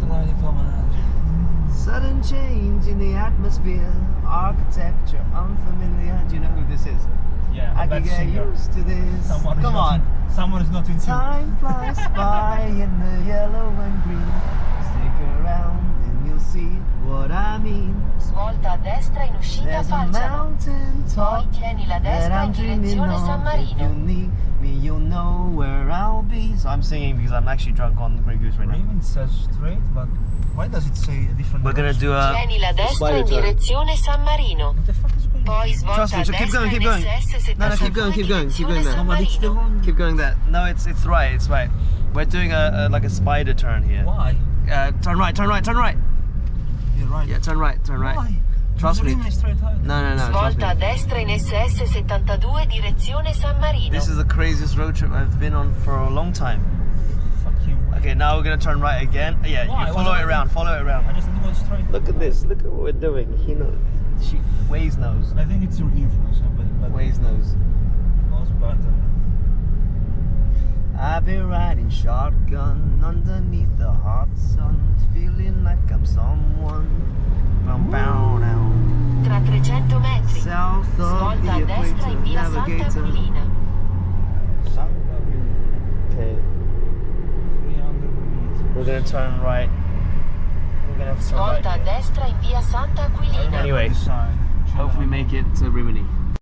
[SPEAKER 1] Sudden change in the atmosphere. Architecture unfamiliar. Do you know who this is?
[SPEAKER 2] Yeah,
[SPEAKER 1] I can get used to this. Come on.
[SPEAKER 2] Someone is not in tune.
[SPEAKER 1] Time flies by in the yellow and green. Stick around and you'll see what I mean.
[SPEAKER 10] Svolta a destra in uscita
[SPEAKER 1] There's a
[SPEAKER 10] Falciano.
[SPEAKER 1] mountain
[SPEAKER 10] Poi
[SPEAKER 1] top
[SPEAKER 10] tieni la
[SPEAKER 1] that
[SPEAKER 10] destra
[SPEAKER 1] I'm
[SPEAKER 10] in
[SPEAKER 1] dreaming
[SPEAKER 10] direzione San
[SPEAKER 1] of. If you
[SPEAKER 10] Marino.
[SPEAKER 1] need me, you'll know where I'll be. So I'm singing because I'm actually drunk on the Grey Goose right now.
[SPEAKER 2] Even says straight, but why does it say a different
[SPEAKER 1] We're gonna do a
[SPEAKER 10] Tieni la destra
[SPEAKER 1] spider
[SPEAKER 10] in
[SPEAKER 1] turn.
[SPEAKER 10] direzione San Marino.
[SPEAKER 2] What the fuck is going
[SPEAKER 10] Poi
[SPEAKER 2] on?
[SPEAKER 10] svolta
[SPEAKER 1] Trust me,
[SPEAKER 10] a
[SPEAKER 1] so keep
[SPEAKER 10] destra
[SPEAKER 1] going, keep
[SPEAKER 10] in
[SPEAKER 1] going.
[SPEAKER 10] SS
[SPEAKER 1] No, keep going, keep going, keep going there.
[SPEAKER 10] San
[SPEAKER 2] No, but it's the
[SPEAKER 10] Marino.
[SPEAKER 2] wrong.
[SPEAKER 1] Keep going there. No, it's right, it's right. We're doing a like a spider turn here.
[SPEAKER 2] Why?
[SPEAKER 1] Turn right, turn right, turn right.
[SPEAKER 2] You're right.
[SPEAKER 1] Yeah, turn right, turn right.
[SPEAKER 2] Why?
[SPEAKER 1] Trust me.
[SPEAKER 2] Straight ahead.
[SPEAKER 1] No, trust
[SPEAKER 10] Svolta a
[SPEAKER 1] me.
[SPEAKER 10] destra in SS 72 direzione San Marino.
[SPEAKER 1] This is the craziest road trip I've been on for a long time.
[SPEAKER 2] Fuck you.
[SPEAKER 1] Okay, now we're gonna turn right again. Yeah,
[SPEAKER 2] Why?
[SPEAKER 1] you follow it around, follow it around.
[SPEAKER 2] I just need to go straight.
[SPEAKER 1] Look at this, look at what we're doing. He knows. Waze knows.
[SPEAKER 2] I think it's your influence, but
[SPEAKER 1] Waze knows.
[SPEAKER 2] knows better.
[SPEAKER 1] I've been riding shotgun underneath the hot sun, feeling like I'm someone. Bow down.
[SPEAKER 10] Tra 300 metri.
[SPEAKER 1] South of
[SPEAKER 10] Svolta a
[SPEAKER 1] the
[SPEAKER 10] destra in via
[SPEAKER 1] equator,
[SPEAKER 10] Santa
[SPEAKER 1] navigator.
[SPEAKER 10] Aquilina.
[SPEAKER 1] Okay,
[SPEAKER 2] 300 meters.
[SPEAKER 1] we're gonna turn right. We're gonna have to turn
[SPEAKER 10] Svolta a
[SPEAKER 1] right.
[SPEAKER 10] destra in via Santa Aquilina.
[SPEAKER 1] Anyway,
[SPEAKER 2] Side.
[SPEAKER 1] hopefully make it to Rimini.